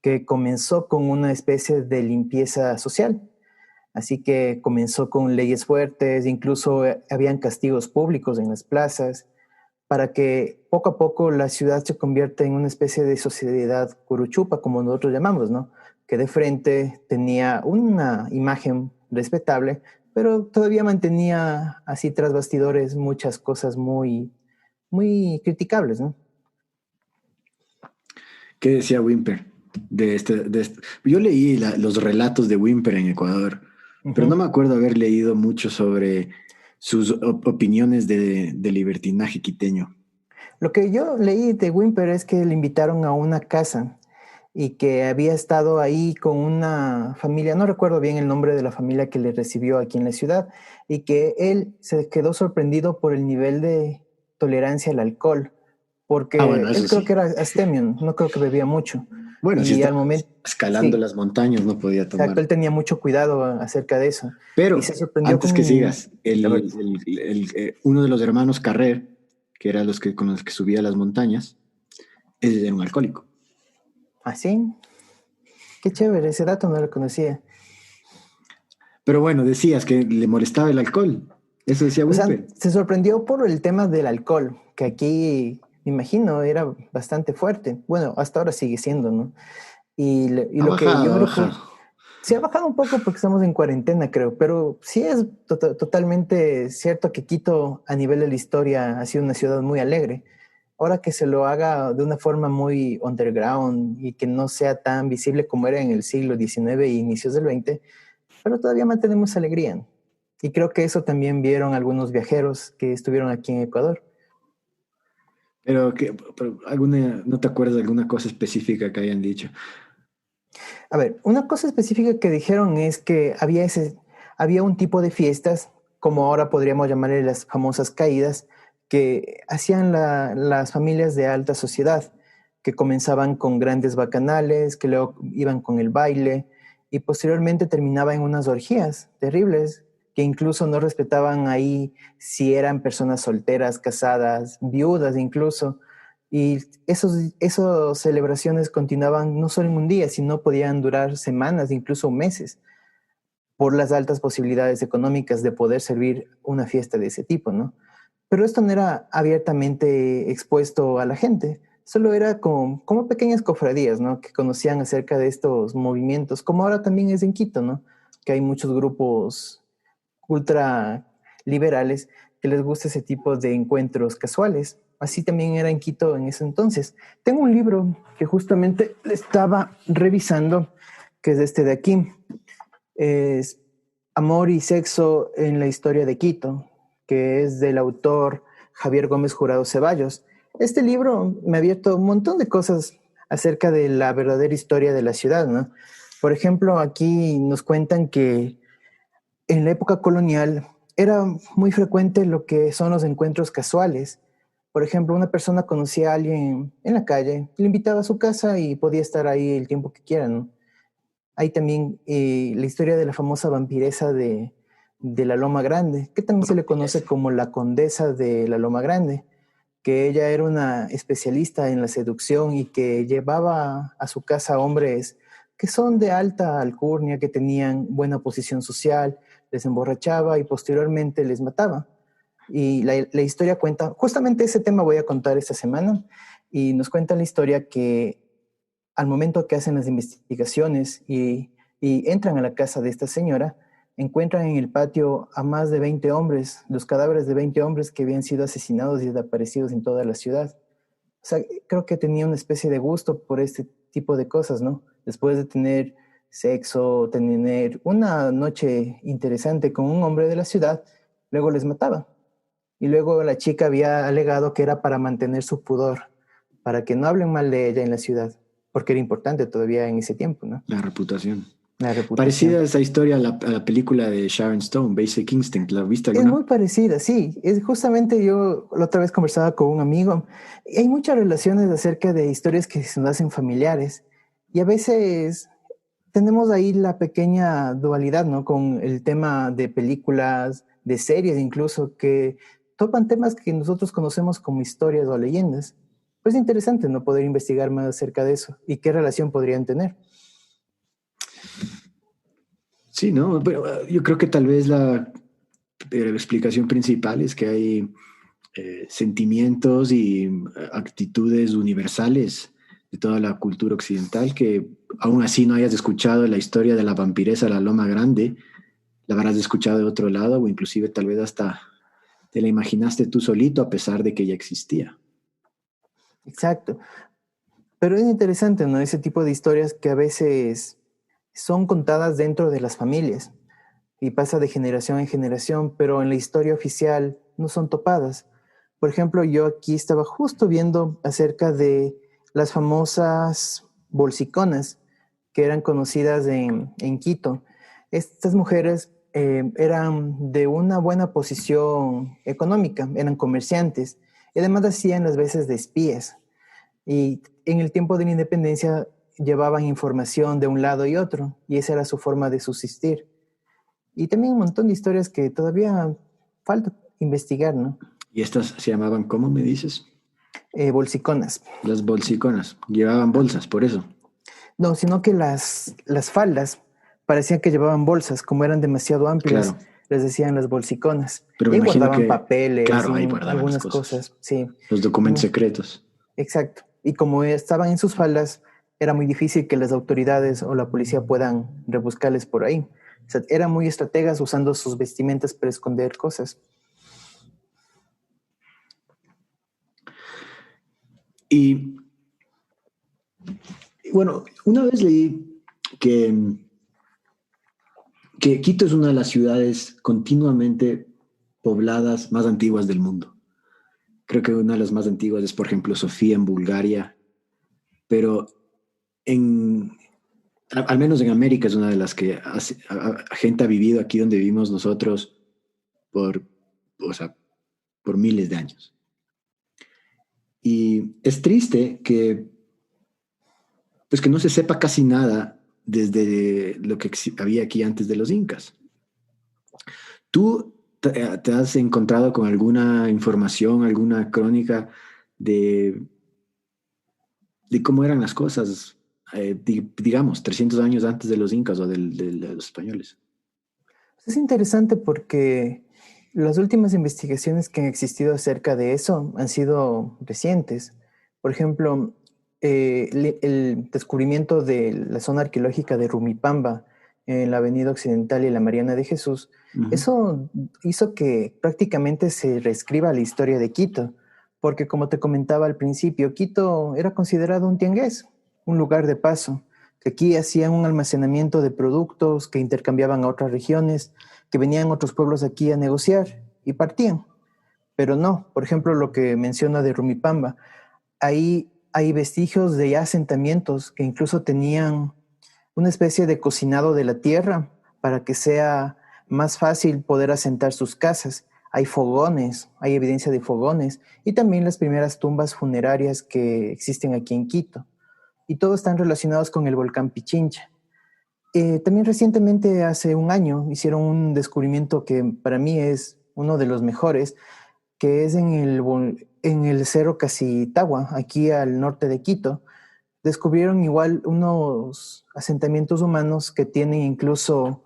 que comenzó con una especie de limpieza social. Así que comenzó con leyes fuertes, incluso habían castigos públicos en las plazas, para que poco a poco la ciudad se convierta en una especie de sociedad curuchupa, como nosotros llamamos, ¿no? Que de frente tenía una imagen respetable, pero todavía mantenía así tras bastidores muchas cosas muy criticables, ¿no? ¿Qué decía Wimper? Yo leí los relatos de Wimper en Ecuador, pero no Ujú. me acuerdo haber leído mucho sobre sus opiniones de libertinaje quiteño. Lo que yo leí de Wimper es que le invitaron a una casa y que había estado ahí con una familia, no recuerdo bien el nombre de la familia que le recibió aquí en la ciudad, y que él se quedó sorprendido por el nivel de tolerancia al alcohol, Ah, porque bueno, él eso creo que sí. era abstemio, no creo que bebía mucho. Bueno, si Y al estaba momento, escalando sí, las montañas no podía tomar. exacto, él tenía mucho cuidado acerca de eso. Y Pero se sorprendió antes que con... sigas, A ver, uno de los hermanos Carrer, que era con los que subía las montañas, ese era un alcohólico. así, qué chévere, ese dato no lo conocía. Pero bueno, decías que le molestaba el alcohol. Eso decía O sea, Wimper. se sorprendió por el tema del alcohol, que aquí, me imagino, era bastante fuerte. Bueno, hasta ahora sigue siendo, ¿no? Y Ha lo que yo bajado, me ha recuerdo, bajado. se ha bajado un poco porque estamos en cuarentena, creo, pero sí es totalmente cierto que Quito, a nivel de la historia, ha sido una ciudad muy alegre. Ahora que se lo haga de una forma muy underground y que no sea tan visible como era en el siglo XIX e inicios del XX, pero todavía mantenemos alegría. Y creo que eso también vieron algunos viajeros que estuvieron aquí en Ecuador. Pero ¿no te acuerdas de alguna cosa específica que hayan dicho? A ver, una cosa específica que dijeron es que había un tipo de fiestas, como ahora podríamos llamarle las famosas caídas, que hacían las familias de alta sociedad, que comenzaban con grandes bacanales, que luego iban con el baile y posteriormente terminaba en unas orgías terribles, que incluso no respetaban ahí si eran personas solteras, casadas, viudas incluso. Y esas celebraciones continuaban no solo en un día, sino podían durar semanas, incluso meses, por las altas posibilidades económicas de poder servir una fiesta de ese tipo, ¿no? Pero esto no era abiertamente expuesto a la gente, solo era como pequeñas cofradías, ¿no? Que conocían acerca de estos movimientos, como ahora también es en Quito, ¿no? Que hay muchos grupos ultra liberales que les gusta ese tipo de encuentros casuales. Así también era en Quito en ese entonces. Tengo un libro que justamente estaba revisando, que es este de aquí. Es Amor y Sexo en la Historia de Quito, que es del autor Javier Gómez Jurado Ceballos. Este libro me ha abierto un montón de cosas acerca de la verdadera historia de la ciudad, ¿no? Por ejemplo, aquí nos cuentan que en la época colonial era muy frecuente lo que son los encuentros casuales. Por ejemplo, una persona conocía a alguien en la calle, le invitaba a su casa y podía estar ahí el tiempo que quiera, ¿no? Hay también la historia de la famosa vampiresa de la Loma Grande, que también se le conoce como la condesa de la Loma Grande, que ella era una especialista en la seducción y que llevaba a su casa hombres que son de alta alcurnia, que tenían buena posición social, les emborrachaba y posteriormente les mataba. Y la historia cuenta, justamente ese tema voy a contar esta semana, y nos cuenta la historia que al momento que hacen las investigaciones y entran a la casa de esta señora, encuentran en el patio a más de 20 hombres, los cadáveres de 20 hombres que habían sido asesinados y desaparecidos en toda la ciudad. O sea, creo que tenía una especie de gusto por este tipo de cosas, ¿no? Después de tener sexo, tener una noche interesante con un hombre de la ciudad, luego les mataba. Y luego la chica había alegado que era para mantener su pudor, para que no hablen mal de ella en la ciudad, porque era importante todavía en ese tiempo, ¿no? La reputación. La Parecida reputación. a esa historia a la película de Sharon Stone, Basic Instinct. ¿La viste Es alguna? muy parecida, sí. Es justamente yo la otra vez conversaba con un amigo y hay muchas relaciones acerca de historias que se nos hacen familiares y a veces tenemos ahí la pequeña dualidad, ¿no? Con el tema de películas, de series incluso, que topan temas que nosotros conocemos como historias o leyendas. Pues es interesante, ¿no? Poder investigar más acerca de eso y qué relación podrían tener. Sí, ¿no? Pero yo creo que tal vez la explicación principal es que hay sentimientos y actitudes universales de toda la cultura occidental que aún así no hayas escuchado la historia de la vampiresa de la Loma Grande, la habrás escuchado de otro lado o inclusive tal vez hasta te la imaginaste tú solito a pesar de que ya existía. Exacto. Pero es interesante, ¿no? Ese tipo de historias que a veces son contadas dentro de las familias y pasa de generación en generación, pero en la historia oficial no son topadas. Por ejemplo, yo aquí estaba justo viendo acerca de las famosas bolsiconas que eran conocidas en Quito. Estas mujeres eran de una buena posición económica, eran comerciantes y además hacían las veces de espías. Y en el tiempo de la independencia llevaban información de un lado y otro, y esa era su forma de subsistir. Y también un montón de historias que todavía falta investigar, ¿no? Y estas se llamaban, ¿cómo me dices? Bolsiconas. Las bolsiconas. Llevaban bolsas, por eso. No, sino que las faldas parecían que llevaban bolsas, como eran demasiado amplias, Claro. les decían las bolsiconas. Pero Y me ahí imagino guardaban que, papeles claro, y ahí guardaban las algunas cosas. cosas, sí. Los documentos secretos. Exacto. Y como estaban en sus faldas, era muy difícil que las autoridades o la policía puedan rebuscarles por ahí. O sea, eran muy estrategas usando sus vestimentas para esconder cosas. Y bueno, una vez leí que, que Quito es una de las ciudades continuamente pobladas más antiguas del mundo. Creo que una de las más antiguas es, por ejemplo, Sofía en Bulgaria, pero en, al menos en América es una de las que gente ha vivido aquí donde vivimos nosotros por, o sea, por miles de años. Y es triste que, pues que no se sepa casi nada desde lo que había aquí antes de los incas. ¿Tú te has encontrado con alguna información, alguna crónica de, de cómo eran las cosas, digamos, 300 años antes de los incas o de los españoles? Es interesante porque las últimas investigaciones que han existido acerca de eso han sido recientes. Por ejemplo, el descubrimiento de la zona arqueológica de Rumipamba en la Avenida Occidental y la Mariana de Jesús, Ujú. eso hizo que prácticamente se reescriba la historia de Quito, porque como te comentaba al principio, Quito era considerado un tiangués, un lugar de paso, que aquí hacían un almacenamiento de productos que intercambiaban a otras regiones, que venían otros pueblos aquí a negociar y partían. Pero no, por ejemplo, lo que menciona de Rumipamba, ahí hay vestigios de ya asentamientos que incluso tenían una especie de cocinado de la tierra para que sea más fácil poder asentar sus casas. Hay fogones, hay evidencia de fogones y también las primeras tumbas funerarias que existen aquí en Quito. Y todos están relacionados con el volcán Pichincha. También recientemente, hace un año, hicieron un descubrimiento que para mí es uno de los mejores, que es en el Cerro Casitagua, aquí al norte de Quito. Descubrieron igual unos asentamientos humanos que tienen incluso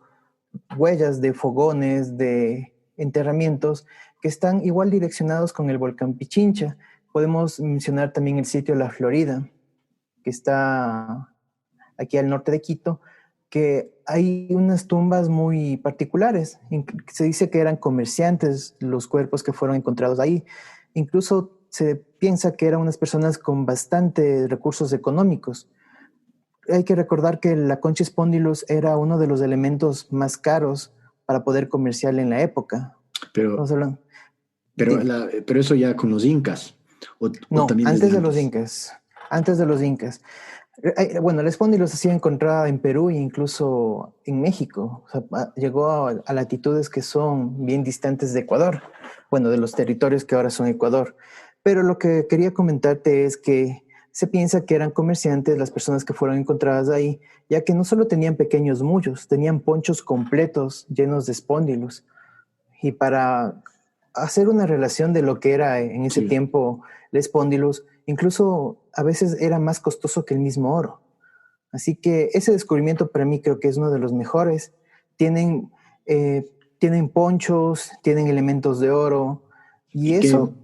huellas de fogones, de enterramientos, que están igual direccionados con el volcán Pichincha. Podemos mencionar también el sitio La Florida, que está aquí al norte de Quito, que hay unas tumbas muy particulares. Se dice que eran comerciantes los cuerpos que fueron encontrados ahí. Incluso se piensa que eran unas personas con bastantes recursos económicos. Hay que recordar que la concha spondylus era uno de los elementos más caros para poder comerciar en la época. Pero, Estamos hablando. pero, Dime. pero eso ya con los incas, o No, también desde antes de los antes. incas. Antes de los incas. Bueno, el espóndilo se ha sido encontrada en Perú e incluso en México. O sea, llegó a latitudes que son bien distantes de Ecuador. Bueno, de los territorios que ahora son Ecuador. Pero lo que quería comentarte es que se piensa que eran comerciantes las personas que fueron encontradas ahí, ya que no solo tenían pequeños mullos, tenían ponchos completos llenos de espóndilos. Y para hacer una relación de lo que era en ese Sí. tiempo el espóndilus, incluso a veces era más costoso que el mismo oro. Así que ese descubrimiento para mí creo que es uno de los mejores. Tienen, eh, tienen ponchos, tienen elementos de oro, y ¿Y qué, eso,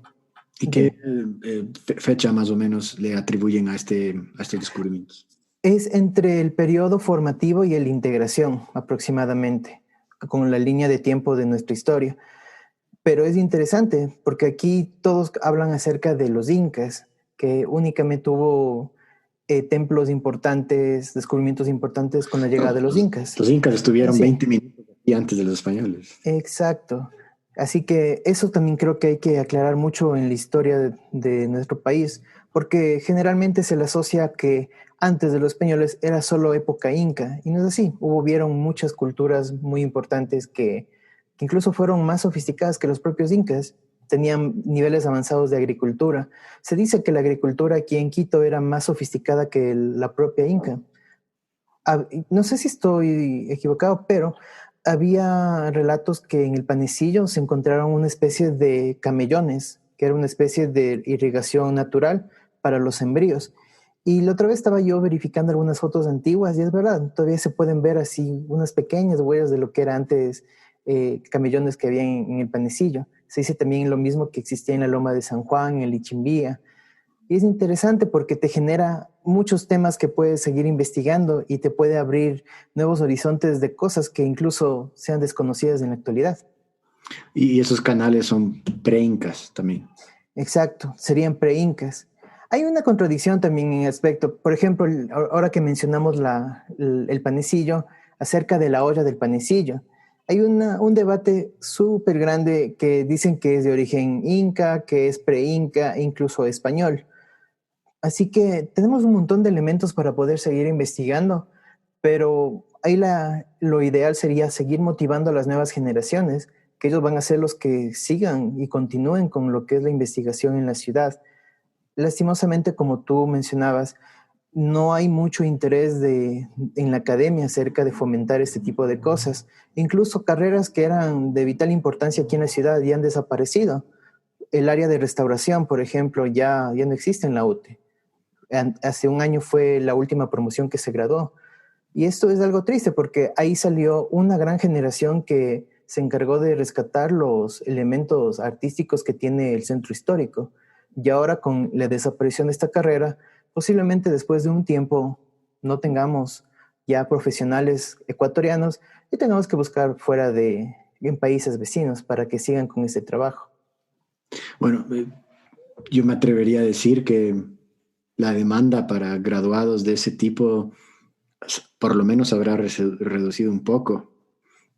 y qué dime, fecha más o menos le atribuyen a este descubrimiento? es entre el periodo formativo y el de integración aproximadamente, con la línea de tiempo de nuestra historia. Pero es interesante porque aquí todos hablan acerca de los incas, que únicamente hubo templos importantes, descubrimientos importantes con la llegada No, de los incas. los incas estuvieron Sí, 20 minutos aquí antes de los españoles. exacto. Así que eso también creo que hay que aclarar mucho en la historia de nuestro país, porque generalmente se le asocia que antes de los españoles era solo época inca, y no es así. Hubieron muchas culturas muy importantes que incluso fueron más sofisticadas que los propios incas, tenían niveles avanzados de agricultura. Se dice que la agricultura aquí en Quito era más sofisticada que la propia inca. No sé si estoy equivocado, pero había relatos que en el panecillo se encontraron una especie de camellones, que era una especie de irrigación natural para los sembríos. Y la otra vez estaba yo verificando algunas fotos antiguas y es verdad, todavía se pueden ver así unas pequeñas huellas de lo que era antes camellones que había en el panecillo. Se dice también lo mismo que existía en la Loma de San Juan, en Lichimbía, y es interesante porque te genera muchos temas que puedes seguir investigando y te puede abrir nuevos horizontes de cosas que incluso sean desconocidas en la actualidad. Y esos canales son pre-incas también. Exacto, serían pre-incas. Hay una contradicción también en aspecto. Por ejemplo, ahora que mencionamos el panecillo, acerca de la olla del panecillo. Hay un debate súper grande que dicen que es de origen inca, que es pre-inca, incluso español. Así que tenemos un montón de elementos para poder seguir investigando, pero ahí lo ideal sería seguir motivando a las nuevas generaciones, que ellos van a ser los que sigan y continúen con lo que es la investigación en la ciudad. Lastimosamente, como tú mencionabas, no hay mucho interés en la academia acerca de fomentar este tipo de cosas. Incluso carreras que eran de vital importancia aquí en la ciudad ya han desaparecido. El área de restauración, por ejemplo, ya no existe en la UTE. Hace un año fue la última promoción que se graduó. Y esto es algo triste porque ahí salió una gran generación que se encargó de rescatar los elementos artísticos que tiene el centro histórico. Y ahora con la desaparición de esta carrera, posiblemente después de un tiempo no tengamos ya profesionales ecuatorianos y tengamos que buscar en países vecinos para que sigan con este trabajo. Bueno, yo me atrevería a decir que la demanda para graduados de ese tipo por lo menos habrá reducido un poco,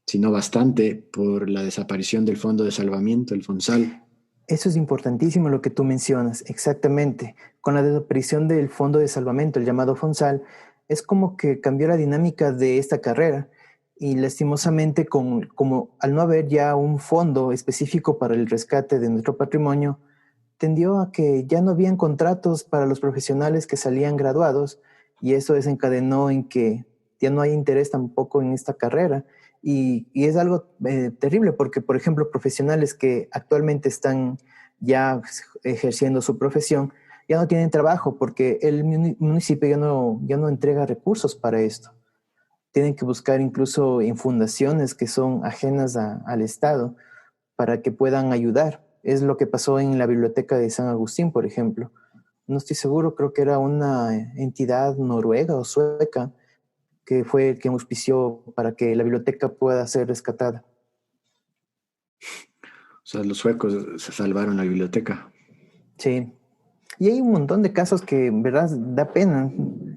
si no bastante, por la desaparición del Fondo de Salvamiento, el FONSAL. Eso es importantísimo lo que tú mencionas, exactamente. Con la desaparición del Fondo de Salvamento, el llamado FONSAL, es como que cambió la dinámica de esta carrera y lastimosamente como al no haber ya un fondo específico para el rescate de nuestro patrimonio, tendió a que ya no habían contratos para los profesionales que salían graduados y eso desencadenó en que ya no hay interés tampoco en esta carrera. Y es algo terrible porque, por ejemplo, profesionales que actualmente están ya ejerciendo su profesión ya no tienen trabajo porque el municipio ya no entrega recursos para esto. Tienen que buscar incluso en fundaciones que son ajenas al Estado para que puedan ayudar. Es lo que pasó en la biblioteca de San Agustín, por ejemplo. No estoy seguro, creo que era una entidad noruega o sueca que fue el que auspició para que la biblioteca pueda ser rescatada. O sea, los suecos se salvaron la biblioteca. Sí. Y hay un montón de casos que, en verdad, da pena.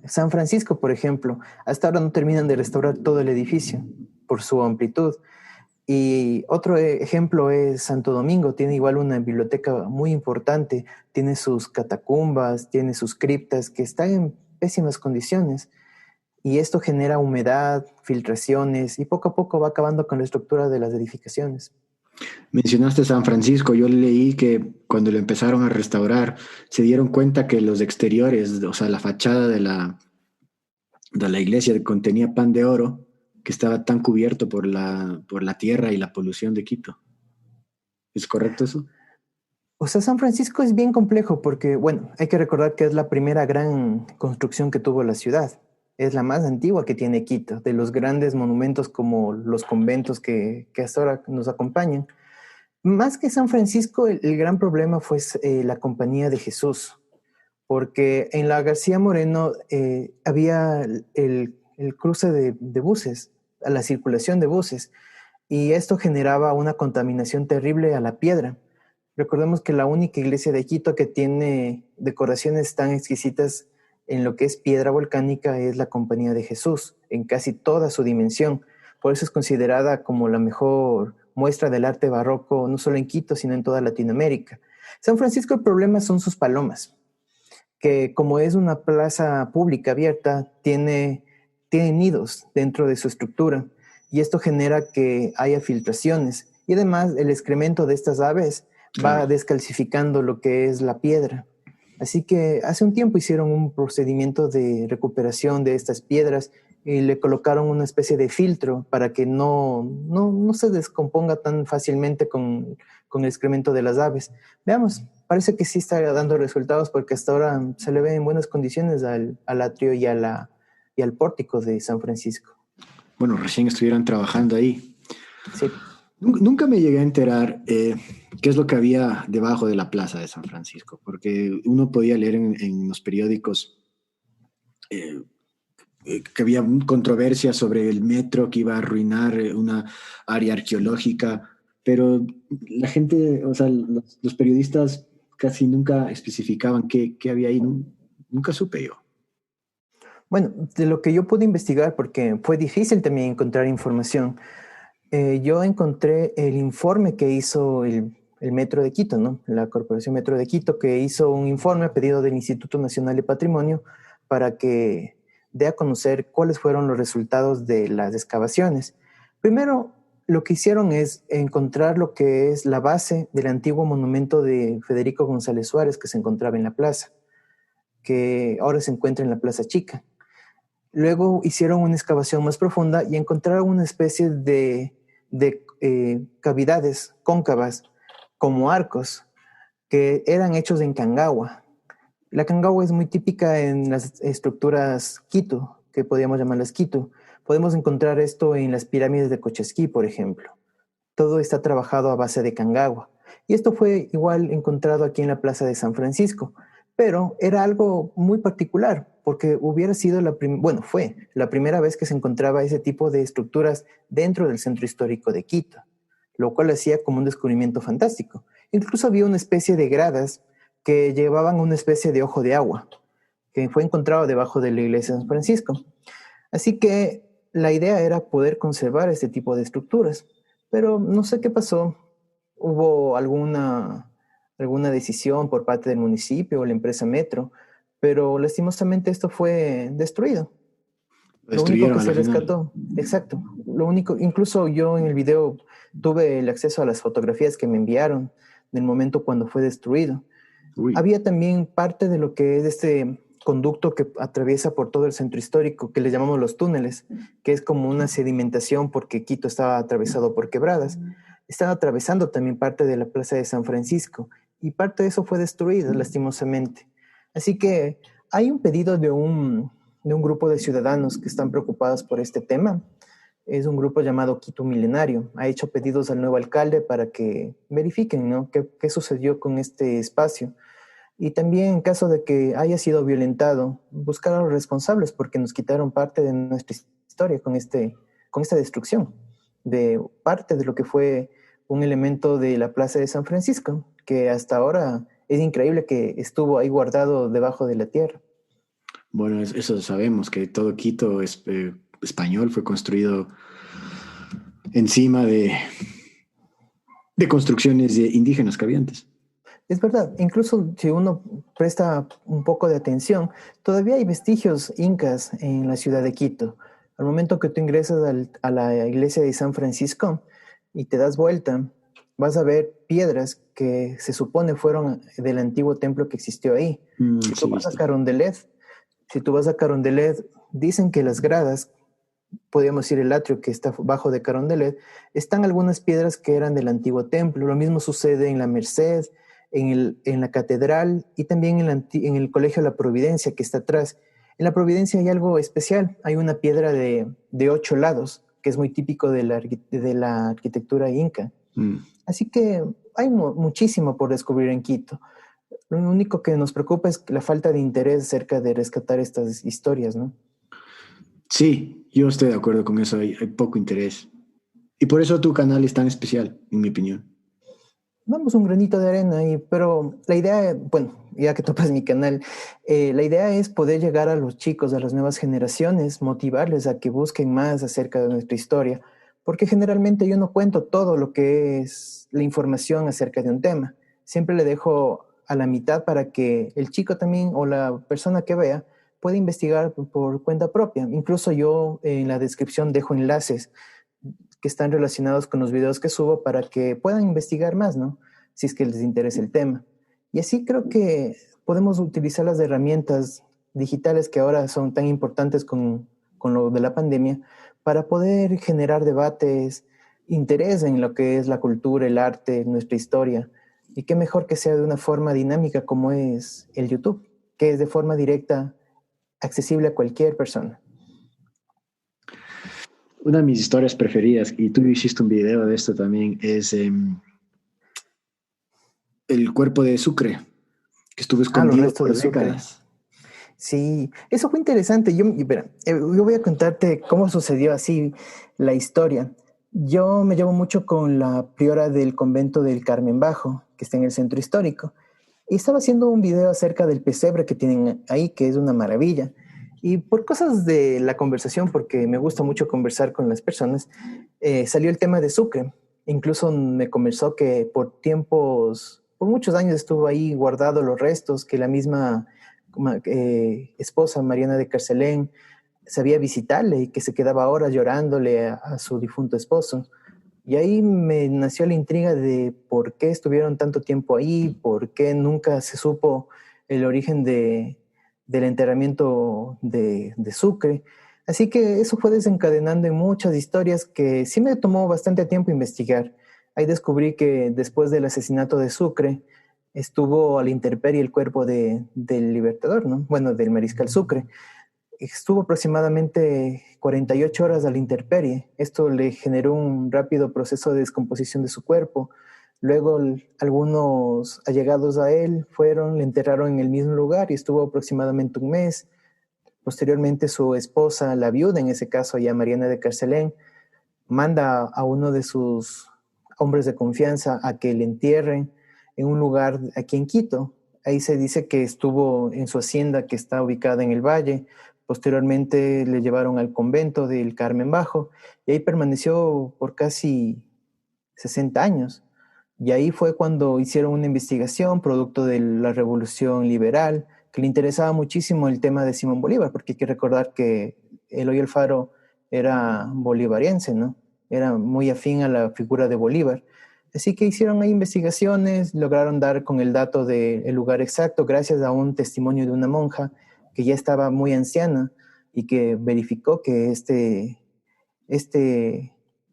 San Francisco, por ejemplo, hasta ahora no terminan de restaurar todo el edificio por su amplitud. Y otro ejemplo es Santo Domingo, tiene igual una biblioteca muy importante, tiene sus catacumbas, tiene sus criptas que están en pésimas condiciones y esto genera humedad, filtraciones y poco a poco va acabando con la estructura de las edificaciones. Mencionaste San Francisco, yo leí que cuando lo empezaron a restaurar se dieron cuenta que los exteriores, o sea, la fachada de la iglesia contenía pan de oro que estaba tan cubierto por la tierra y la polución de Quito. ¿Es correcto eso? O sea, San Francisco es bien complejo porque, bueno, hay que recordar que es la primera gran construcción que tuvo la ciudad. Es la más antigua que tiene Quito, de los grandes monumentos como los conventos que hasta ahora nos acompañan. Más que San Francisco, el gran problema fue la Compañía de Jesús, porque en la García Moreno había el cruce de buses, la circulación de buses, y esto generaba una contaminación terrible a la piedra. Recordemos que la única iglesia de Quito que tiene decoraciones tan exquisitas en lo que es piedra volcánica es la Compañía de Jesús, en casi toda su dimensión. Por eso es considerada como la mejor muestra del arte barroco, no solo en Quito, sino en toda Latinoamérica. San Francisco, el problema son sus palomas, que como es una plaza pública abierta, tiene nidos dentro de su estructura y esto genera que haya filtraciones. Y además el excremento de estas aves va Claro. descalcificando lo que es la piedra. Así que hace un tiempo hicieron un procedimiento de recuperación de estas piedras y le colocaron una especie de filtro para que no se descomponga tan fácilmente con el excremento de las aves. Veamos, parece que sí está dando resultados porque hasta ahora se le ve en buenas condiciones al atrio y al pórtico de San Francisco. Bueno, recién estuvieron trabajando ahí. Sí. Nunca me llegué a enterar qué es lo que había debajo de la plaza de San Francisco, porque uno podía leer en los periódicos eh, que había controversia sobre el metro que iba a arruinar una área arqueológica, pero la gente, o sea, los periodistas casi nunca especificaban qué había ahí, nunca supe yo. Bueno, de lo que yo pude investigar, porque fue difícil también encontrar información, yo encontré el informe que hizo el Metro de Quito, ¿no? La Corporación Metro de Quito, que hizo un informe a pedido del Instituto Nacional de Patrimonio para que dé a conocer cuáles fueron los resultados de las excavaciones. Primero, lo que hicieron es encontrar lo que es la base del antiguo monumento de Federico González Suárez que se encontraba en la plaza, que ahora se encuentra en la Plaza Chica. Luego hicieron una excavación más profunda y encontraron una especie de cavidades cóncavas como arcos que eran hechos en Cangagua. La Cangagua es muy típica en las estructuras Quito, que podríamos llamarlas Quito. Podemos encontrar esto en las pirámides de Cochesquí, por ejemplo. Todo está trabajado a base de Cangagua. Y esto fue igual encontrado aquí en la Plaza de San Francisco, pero era algo muy particular, porque hubiera sido fue la primera vez que se encontraba ese tipo de estructuras dentro del centro histórico de Quito, lo cual hacía como un descubrimiento fantástico. Incluso había una especie de gradas que llevaban una especie de ojo de agua, que fue encontrado debajo de la iglesia de San Francisco. Así que la idea era poder conservar este tipo de estructuras, pero no sé qué pasó. Hubo alguna decisión por parte del municipio o la empresa Metro, pero lastimosamente esto fue destruido. Lo Lo único destruyeron que a la se final. rescató, exacto. Lo único, incluso yo en el video tuve el acceso a las fotografías que me enviaron del momento cuando fue destruido. Uy, Había también parte de lo que es este conducto que atraviesa por todo el centro histórico, que le llamamos los túneles, que es como una sedimentación porque Quito estaba atravesado por quebradas. Estaba atravesando también parte de la plaza de San Francisco y parte de eso fue destruida lastimosamente. Así que hay un pedido de un grupo de ciudadanos que están preocupados por este tema. Es un grupo llamado Quito Milenario. Ha hecho pedidos al nuevo alcalde para que verifiquen, ¿no? ¿Qué sucedió con este espacio? Y también en caso de que haya sido violentado, buscar a los responsables porque nos quitaron parte de nuestra historia con esta destrucción de parte de lo que fue un elemento de la Plaza de San Francisco, que hasta ahora es increíble que estuvo ahí guardado debajo de la tierra. bueno, eso sabemos, que todo Quito es, español fue construido encima de construcciones indígenas que había antes. Es verdad, incluso si uno presta un poco de atención, todavía hay vestigios incas en la ciudad de Quito. Al momento que tú ingresas a la iglesia de San Francisco y te das vuelta, vas a ver piedras que se supone fueron del antiguo templo que existió ahí. Si Sí, tú he vas a visto. Carondelet, si tú vas a Carondelet, dicen que las gradas, podríamos decir el atrio que está bajo de Carondelet, están algunas piedras que eran del antiguo templo. Lo mismo sucede en la Merced, en la catedral y también en el Colegio de la Providencia que está atrás. En la Providencia hay algo especial, hay una piedra de 8 lados, que es muy típico de la arquitectura inca. Mm. Así que hay muchísimo por descubrir en Quito. Lo único que nos preocupa es la falta de interés acerca de rescatar estas historias, ¿no? Sí, yo estoy de acuerdo con eso, hay poco interés. Y por eso tu canal es tan especial, en mi opinión. Vamos un granito de arena, pero la idea, bueno, ya que topas mi canal, la idea es poder llegar a los chicos, a las nuevas generaciones, motivarles a que busquen más acerca de nuestra historia, porque generalmente yo no cuento todo lo que es la información acerca de un tema. Siempre le dejo a la mitad para que el chico también o la persona que vea pueda investigar por cuenta propia. Incluso yo en la descripción dejo enlaces que están relacionados con los videos que subo para que puedan investigar más, ¿no? Si es que les interesa el tema. Y así creo que podemos utilizar las herramientas digitales que ahora son tan importantes con lo de la pandemia para poder generar debates, interés en lo que es la cultura, el arte, nuestra historia. Y qué mejor que sea de una forma dinámica como es el YouTube, que es de forma directa accesible a cualquier persona. Una de mis historias preferidas, y tú hiciste un video de esto también, es el cuerpo de Sucre, que estuvo Ah, los escondido restos de por Sucre. décadas. Sí, eso fue interesante. Espera, yo voy a contarte cómo sucedió así la historia. Yo me llevo mucho con la priora del convento del Carmen Bajo, que está en el centro histórico. Y estaba haciendo un video acerca del pesebre que tienen ahí, que es una maravilla. Y por cosas de la conversación, porque me gusta mucho conversar con las personas, salió el tema de Sucre. Incluso me conversó que por muchos años estuvo ahí guardado los restos, que la misma esposa, Mariana de Carcelén, sabía visitarle y que se quedaba horas llorándole a su difunto esposo. Y ahí me nació la intriga de por qué estuvieron tanto tiempo ahí, por qué nunca se supo el origen del enterramiento de Sucre. Así que eso fue desencadenando en muchas historias que sí me tomó bastante tiempo investigar. Ahí descubrí que después del asesinato de Sucre estuvo a la intemperie el cuerpo del libertador, ¿no? Bueno, del mariscal Sucre. Estuvo aproximadamente 48 horas a la intemperie. Esto le generó un rápido proceso de descomposición de su cuerpo. Luego algunos allegados a él le enterraron en el mismo lugar y estuvo aproximadamente un mes. Posteriormente su esposa, la viuda en ese caso, ya Mariana de Carcelén, manda a uno de sus hombres de confianza a que le entierren en un lugar aquí en Quito. Ahí se dice que estuvo en su hacienda que está ubicada en el valle. Posteriormente le llevaron al convento del Carmen Bajo y ahí permaneció por casi 60 años. Y ahí fue cuando hicieron una investigación producto de la Revolución Liberal, que le interesaba muchísimo el tema de Simón Bolívar, porque hay que recordar que Eloy Alfaro era bolivariense, ¿no? Era muy afín a la figura de Bolívar. Así que hicieron ahí investigaciones, lograron dar con el dato del lugar exacto gracias a un testimonio de una monja que ya estaba muy anciana y que verificó que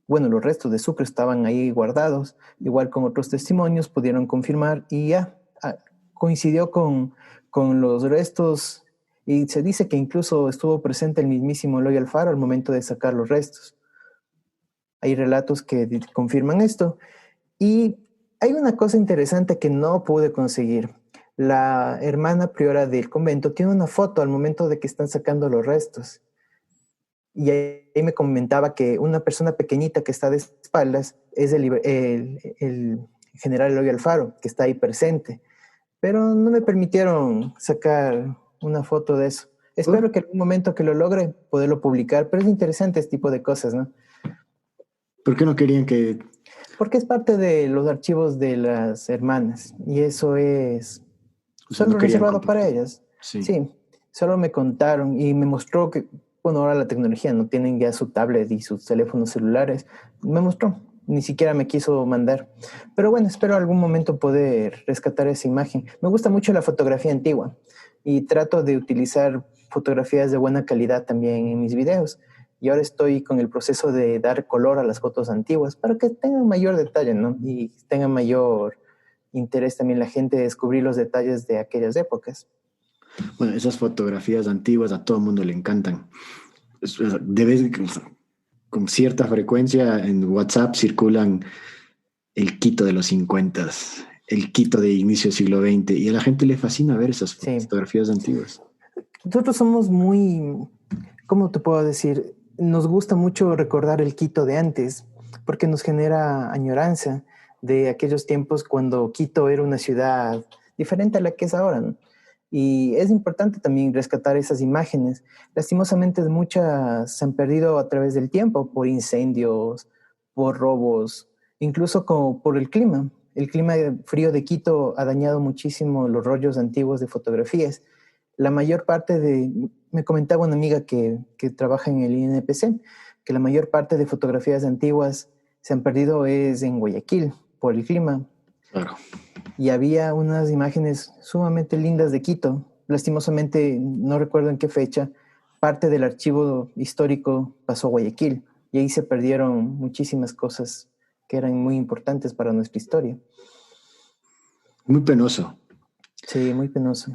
bueno, los restos de Sucre estaban ahí guardados, igual con otros testimonios pudieron confirmar y ya coincidió con los restos y se dice que incluso estuvo presente el mismísimo Eloy Alfaro al momento de sacar los restos. Hay relatos que confirman esto y hay una cosa interesante que no pude conseguir. La hermana priora del convento tiene una foto al momento de que están sacando los restos. Y ahí me comentaba que una persona pequeñita que está de espaldas es el general Eloy Alfaro, que está ahí presente. Pero no me permitieron sacar una foto de eso. ¿Por? Espero que en algún momento que lo logre poderlo publicar, pero es interesante este tipo de cosas, ¿no? ¿Por qué no querían que... Porque es parte de los archivos de las hermanas y eso es O sea, no solo querían reservado para compartir? ellas. Sí. Sí, solo me contaron y me mostró que, bueno, ahora la tecnología, no tienen ya su tablet y sus teléfonos celulares. Me mostró, ni siquiera me quiso mandar. Pero bueno, espero algún momento poder rescatar esa imagen. Me gusta mucho la fotografía antigua y trato de utilizar fotografías de buena calidad también en mis videos. Y ahora estoy con el proceso de dar color a las fotos antiguas para que tengan mayor detalle, ¿no? Y tengan mayor interés también la gente de descubrir los detalles de aquellas épocas. Bueno, esas fotografías antiguas a todo el mundo le encantan. De vez, con cierta frecuencia en WhatsApp circulan el Quito de los 50, el Quito de inicio del siglo XX, y a la gente le fascina ver esas Sí, fotografías antiguas. nosotros somos muy, ¿cómo te puedo decir? Nos gusta mucho recordar el Quito de antes, porque nos genera añoranza de aquellos tiempos cuando Quito era una ciudad diferente a la que es ahora, ¿no? Y es importante también rescatar esas imágenes. Lastimosamente muchas se han perdido a través del tiempo por incendios, por robos, incluso como por el clima. El clima frío de Quito ha dañado muchísimo los rollos antiguos de fotografías. La mayor parte me comentaba una amiga que trabaja en el INPC, que la mayor parte de fotografías antiguas se han perdido es en Guayaquil por el clima. Claro. Y había unas imágenes sumamente lindas de Quito. Lastimosamente, no recuerdo en qué fecha, parte del archivo histórico pasó a Guayaquil y ahí se perdieron muchísimas cosas que eran muy importantes para nuestra historia. Muy penoso. Sí, muy penoso.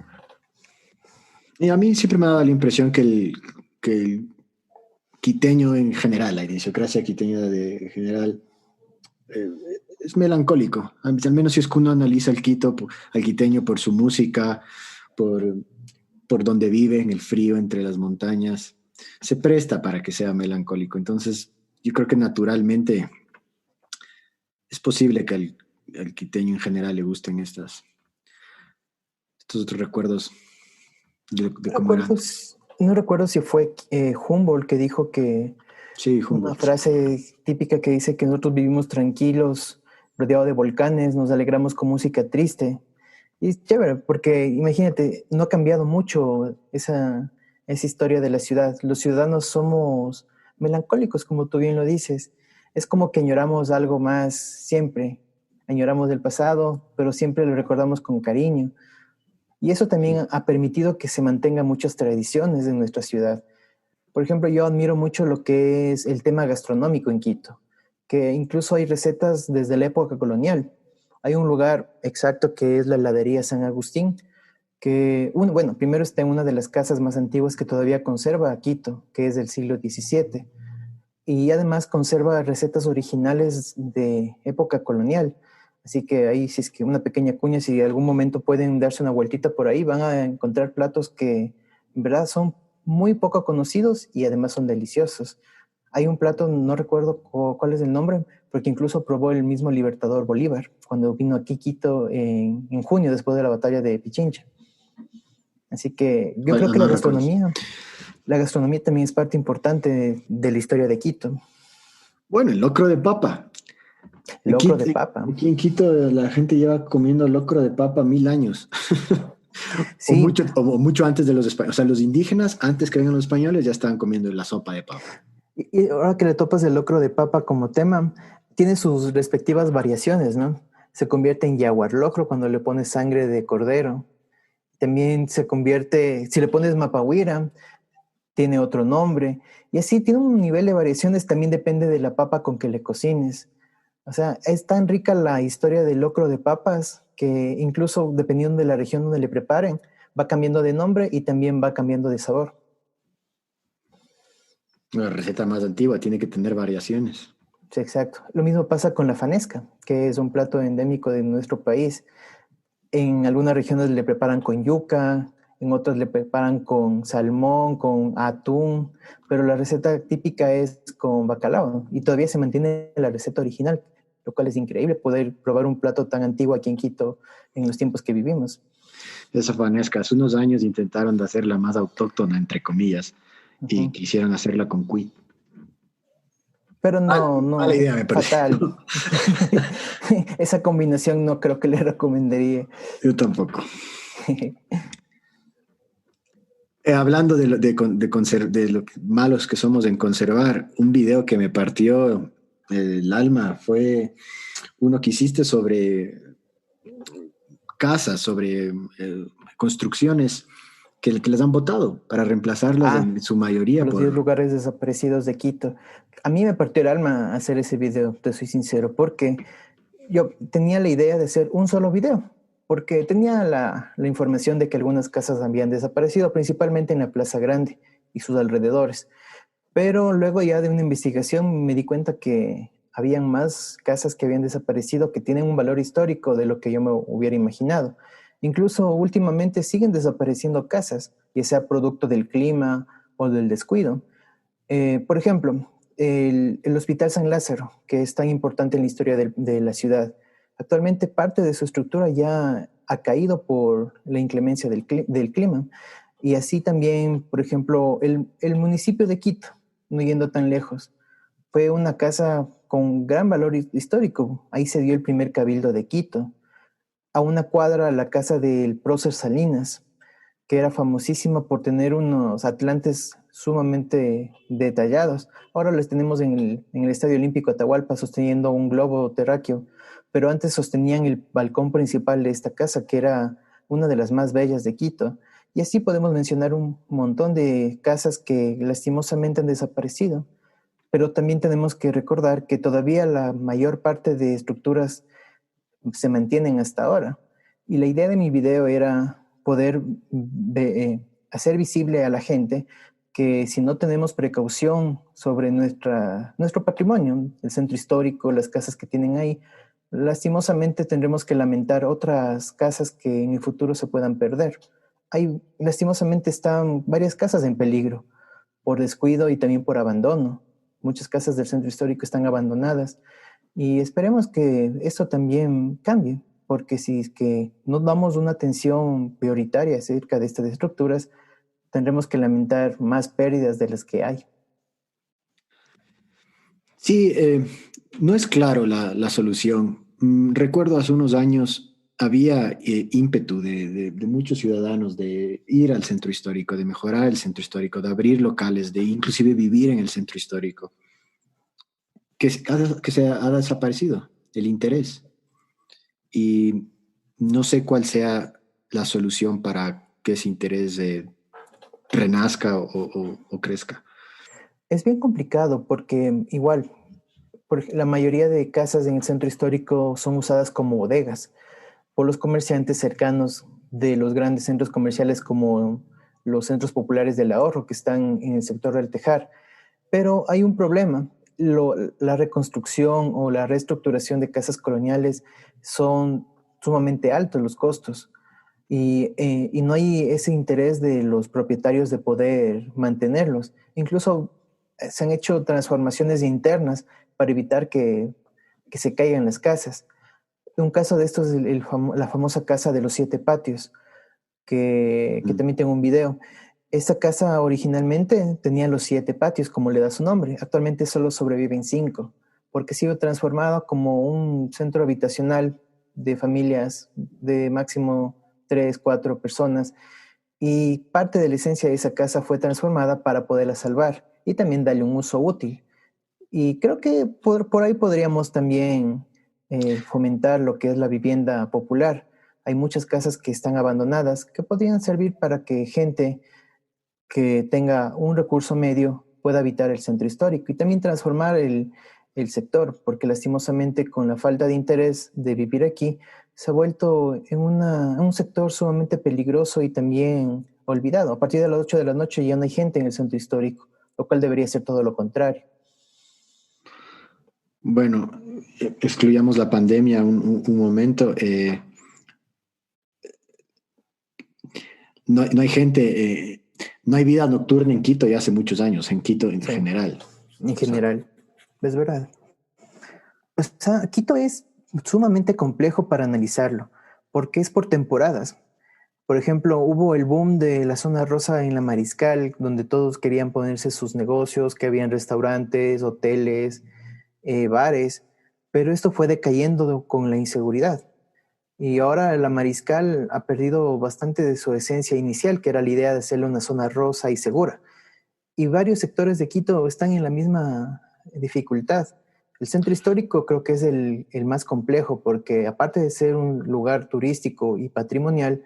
Y a mí siempre me ha dado la impresión que el quiteño en general, la idiosincrasia quiteña de general, eh, es melancólico. Al menos si es que uno analiza al Quito, al quiteño por su música, por, por donde vive, en el frío, entre las montañas, se presta para que sea melancólico. Entonces, yo creo que naturalmente es posible que al quiteño en general le gusten estos otros recuerdos de cómo era Recuerdos, antes. No recuerdo si fue Humboldt que dijo que Sí, una Humboldt. frase típica que dice que nosotros vivimos tranquilos, rodeados de volcanes, nos alegramos con música triste. Y es chévere, porque imagínate, no ha cambiado mucho esa historia de la ciudad. Los ciudadanos somos melancólicos, como tú bien lo dices. Es como que añoramos algo más siempre. Añoramos del pasado, pero siempre lo recordamos con cariño. Y eso también ha permitido que se mantengan muchas tradiciones en nuestra ciudad. Por ejemplo, yo admiro mucho lo que es el tema gastronómico en Quito, que incluso hay recetas desde la época colonial. Hay un lugar exacto que es la heladería San Agustín, que, bueno, primero está en una de las casas más antiguas que todavía conserva Quito, que es del siglo XVII, y además conserva recetas originales de época colonial. Así que ahí, si es que una pequeña cuña, si en algún momento pueden darse una vueltita por ahí, van a encontrar platos que en verdad son muy poco conocidos y además son deliciosos. Hay un plato, no recuerdo cuál es el nombre, porque incluso probó el mismo Libertador Bolívar cuando vino aquí a Quito en junio, después de la batalla de Pichincha. Así que yo creo que No recuerdo. la gastronomía también es parte importante de la historia de Quito. Bueno, el locro de papa. Locro de papa. Aquí en Quito la gente lleva comiendo locro de papa 1000 años. Sí, O mucho antes de los españoles. O sea, los indígenas, antes que vengan los españoles, ya estaban comiendo la sopa de papa. y ahora que le topas el locro de papa como tema, tiene sus respectivas variaciones, ¿no? Se convierte en yaguar locro cuando le pones sangre de cordero. También se convierte, si le pones mapahuira, tiene otro nombre. Y así tiene un nivel de variaciones, también depende de la papa con que le cocines. O sea, es tan rica la historia del locro de papas que incluso dependiendo de la región donde le preparen, va cambiando de nombre y también va cambiando de sabor. La receta más antigua tiene que tener variaciones. Sí, exacto. Lo mismo pasa con la fanesca, que es un plato endémico de nuestro país. En algunas regiones le preparan con yuca, en otras le preparan con salmón, con atún, pero la receta típica es con bacalao y todavía se mantiene la receta original, lo cual es increíble poder probar un plato tan antiguo aquí en Quito en los tiempos que vivimos. Esa fanesca, hace unos años intentaron de hacerla más autóctona, entre comillas, y Ujú. quisieron hacerla con cuy. Pero Mala idea, me pareció. fatal. Esa combinación no creo que le recomendaría. Yo tampoco. Hablando de lo malos que somos en conservar, un video que me partió el alma fue uno que hiciste sobre casas, sobre construcciones que les han botado para reemplazarlas Ah, en su mayoría los 10 por... lugares desaparecidos de Quito. A mí me partió el alma hacer ese video, te soy sincero, porque yo tenía la idea de hacer un solo video, porque tenía la información de que algunas casas habían desaparecido, principalmente en la Plaza Grande y sus alrededores. Pero luego ya de una investigación me di cuenta que habían más casas que habían desaparecido que tienen un valor histórico de lo que yo me hubiera imaginado. Incluso últimamente siguen desapareciendo casas, ya sea producto del clima o del descuido. Por ejemplo, el Hospital San Lázaro, que es tan importante en la historia de la ciudad, actualmente parte de su estructura ya ha caído por la inclemencia del clima. Y así también, por ejemplo, el municipio de Quito, no yendo tan lejos, fue una casa con gran valor histórico. Ahí se dio el primer cabildo de Quito. A una cuadra, la casa del prócer Salinas, que era famosísima por tener unos atlantes sumamente detallados. Ahora los tenemos en el Estadio Olímpico Atahualpa sosteniendo un globo terráqueo, pero antes sostenían el balcón principal de esta casa, que era una de las más bellas de Quito. Y así podemos mencionar un montón de casas que lastimosamente han desaparecido, pero también tenemos que recordar que todavía la mayor parte de estructuras se mantienen hasta ahora. Y la idea de mi video era poder hacer visible a la gente que si no tenemos precaución sobre nuestro patrimonio, el centro histórico, las casas que tienen ahí, lastimosamente tendremos que lamentar otras casas que en el futuro se puedan perder. Lastimosamente están varias casas en peligro por descuido y también por abandono. Muchas casas del centro histórico están abandonadas y esperemos que esto también cambie, porque si es que no damos una atención prioritaria acerca de estas estructuras, tendremos que lamentar más pérdidas de las que hay. Sí, no es claro la solución. Recuerdo hace unos años había ímpetu de muchos ciudadanos de ir al centro histórico, de mejorar el centro histórico, de abrir locales, de inclusive vivir en el centro histórico, ha desaparecido el interés. Y no sé cuál sea la solución para que ese interés renazca o crezca. Es bien complicado porque igual, la mayoría de casas en el centro histórico son usadas como bodegas por los comerciantes cercanos de los grandes centros comerciales como los centros populares del ahorro que están en el sector del Tejar. Pero hay un problema. La reconstrucción o la reestructuración de casas coloniales son sumamente altos los costos y no hay ese interés de los propietarios de poder mantenerlos. Incluso se han hecho transformaciones internas para evitar que se caigan las casas. Un caso de esto es la famosa casa de los 7 patios, que Mm. también tengo un video. Esta casa originalmente tenía los 7 patios, como le da su nombre. Actualmente solo sobreviven 5, porque ha sido transformado como un centro habitacional de familias de máximo 3, 4 personas. Y parte de la esencia de esa casa fue transformada para poderla salvar y también darle un uso útil. Y creo que por ahí podríamos también fomentar lo que es la vivienda popular. Hay muchas casas que están abandonadas que podrían servir para que gente que tenga un recurso medio pueda habitar el centro histórico y también transformar el sector, porque lastimosamente con la falta de interés de vivir aquí, se ha vuelto en un sector sumamente peligroso y también olvidado. A partir de las 8 de la noche ya no hay gente en el centro histórico, lo cual debería ser todo lo contrario. Bueno, excluyamos la pandemia un momento. No hay gente, no hay vida nocturna en Quito ya hace muchos años, en Quito en Sí, general. en O sea, general, es verdad. Pues, o sea, Quito es sumamente complejo para analizarlo, porque es por temporadas. Por ejemplo, hubo el boom de la zona rosa en la Mariscal, donde todos querían ponerse sus negocios, que habían restaurantes, hoteles, bares, pero esto fue decayendo con la inseguridad. Y ahora la Mariscal ha perdido bastante de su esencia inicial, que era la idea de hacerle una zona rosa y segura. Y varios sectores de Quito están en la misma dificultad. El centro histórico creo que es el más complejo porque aparte de ser un lugar turístico y patrimonial,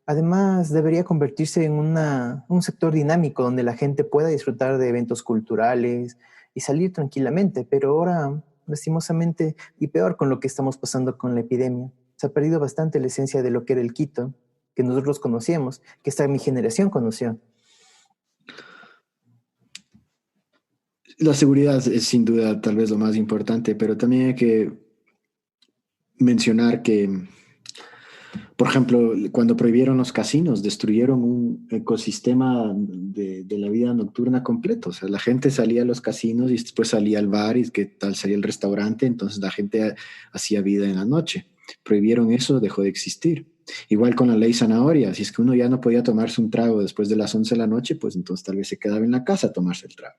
además debería convertirse en un sector dinámico donde la gente pueda disfrutar de eventos culturales y salir tranquilamente. Pero ahora, lastimosamente, y peor con lo que estamos pasando con la epidemia, se ha perdido bastante la esencia de lo que era el Quito, que nosotros conocíamos, que esta mi generación conoció. la seguridad es sin duda tal vez lo más importante, pero también hay que mencionar que, por ejemplo, cuando prohibieron los casinos, destruyeron un ecosistema de la vida nocturna completo. O sea, la gente salía a los casinos y después salía al bar y que tal salía al restaurante, entonces la gente hacía vida en la noche. Prohibieron eso, dejó de existir. Igual con la ley zanahoria, si es que uno ya no podía tomarse un trago después de las 11 de la noche, pues entonces tal vez se quedaba en la casa a tomarse el trago.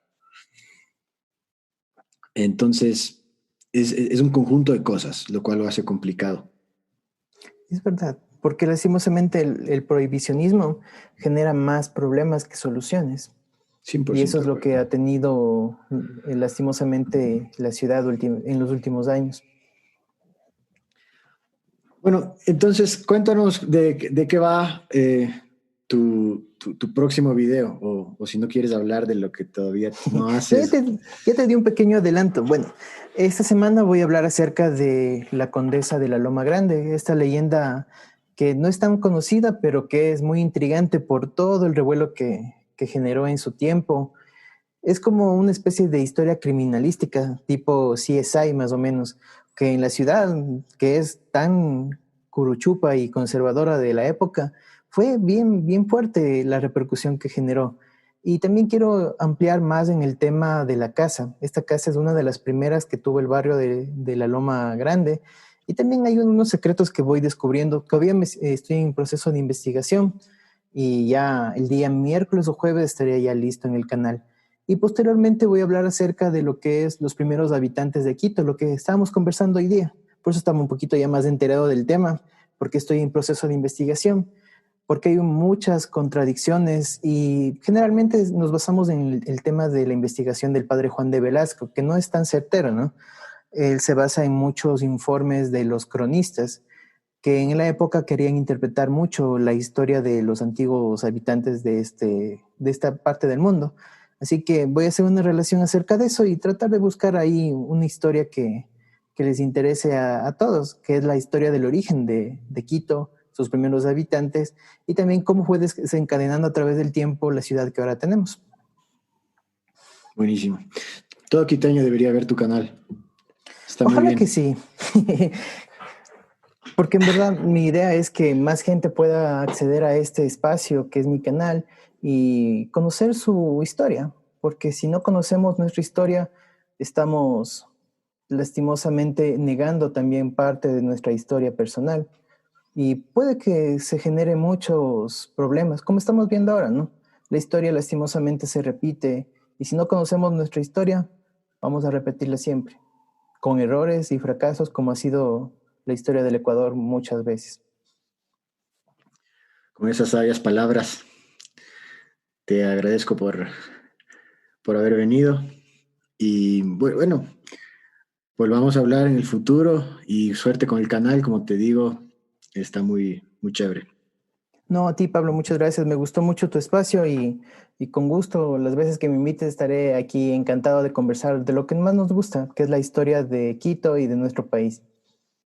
Entonces, es un conjunto de cosas, lo cual lo hace complicado. Es verdad, porque lastimosamente el prohibicionismo genera más problemas que soluciones. cien por Y eso ciento es de lo que acuerdo. ha tenido lastimosamente la ciudad en los últimos años. Bueno, entonces cuéntanos de qué va tu próximo video, o si no quieres hablar de lo que todavía no No, ya haces. te, ya te di un pequeño adelanto. Bueno, esta semana voy a hablar acerca de la condesa de la Loma Grande, esta leyenda que no es tan conocida, pero que es muy intrigante por todo el revuelo que generó en su tiempo. Es como una especie de historia criminalística, tipo CSI más o menos, que en la ciudad, que es tan curuchupa y conservadora de la época, fue bien, bien fuerte la repercusión que generó. Y también quiero ampliar más en el tema de la casa. Esta casa es una de las primeras que tuvo el barrio de la Loma Grande. Y también hay unos secretos que voy descubriendo. Todavía estoy en proceso de investigación, y ya el día miércoles o jueves estaría ya listo en el canal. Y posteriormente voy a hablar acerca de lo que es los primeros habitantes de Quito, lo que estábamos conversando hoy día. Por eso estamos un poquito ya más enterado del tema, porque estoy en proceso de investigación, porque hay muchas contradicciones y generalmente nos basamos en el tema de la investigación del padre Juan de Velasco, que no es tan certero, ¿no? Él se basa en muchos informes de los cronistas que en la época querían interpretar mucho la historia de los antiguos habitantes de esta parte del mundo. Así que voy a hacer una relación acerca de eso y tratar de buscar ahí una historia que les interese a todos, que es la historia del origen de Quito, sus primeros habitantes, y también cómo fue desencadenando a través del tiempo la ciudad que ahora tenemos. Buenísimo. Todo quiteño debería ver tu canal. Está muy Ojalá bien. que sí. Porque en verdad mi idea es que más gente pueda acceder a este espacio que es mi canal y conocer su historia, porque si no conocemos nuestra historia, estamos lastimosamente negando también parte de nuestra historia personal y puede que se genere muchos problemas, como estamos viendo ahora, ¿no? La historia lastimosamente se repite y si no conocemos nuestra historia, vamos a repetirla siempre, con errores y fracasos como ha sido la historia del Ecuador muchas veces. Con esas sabias palabras, te agradezco por haber venido y bueno, volvamos a hablar en el futuro y suerte con el canal, como te digo, está muy chévere. No, a ti, Pablo, muchas gracias. Me gustó mucho tu espacio y con gusto, las veces que me invites, estaré aquí encantado de conversar de lo que más nos gusta, que es la historia de Quito y de nuestro país.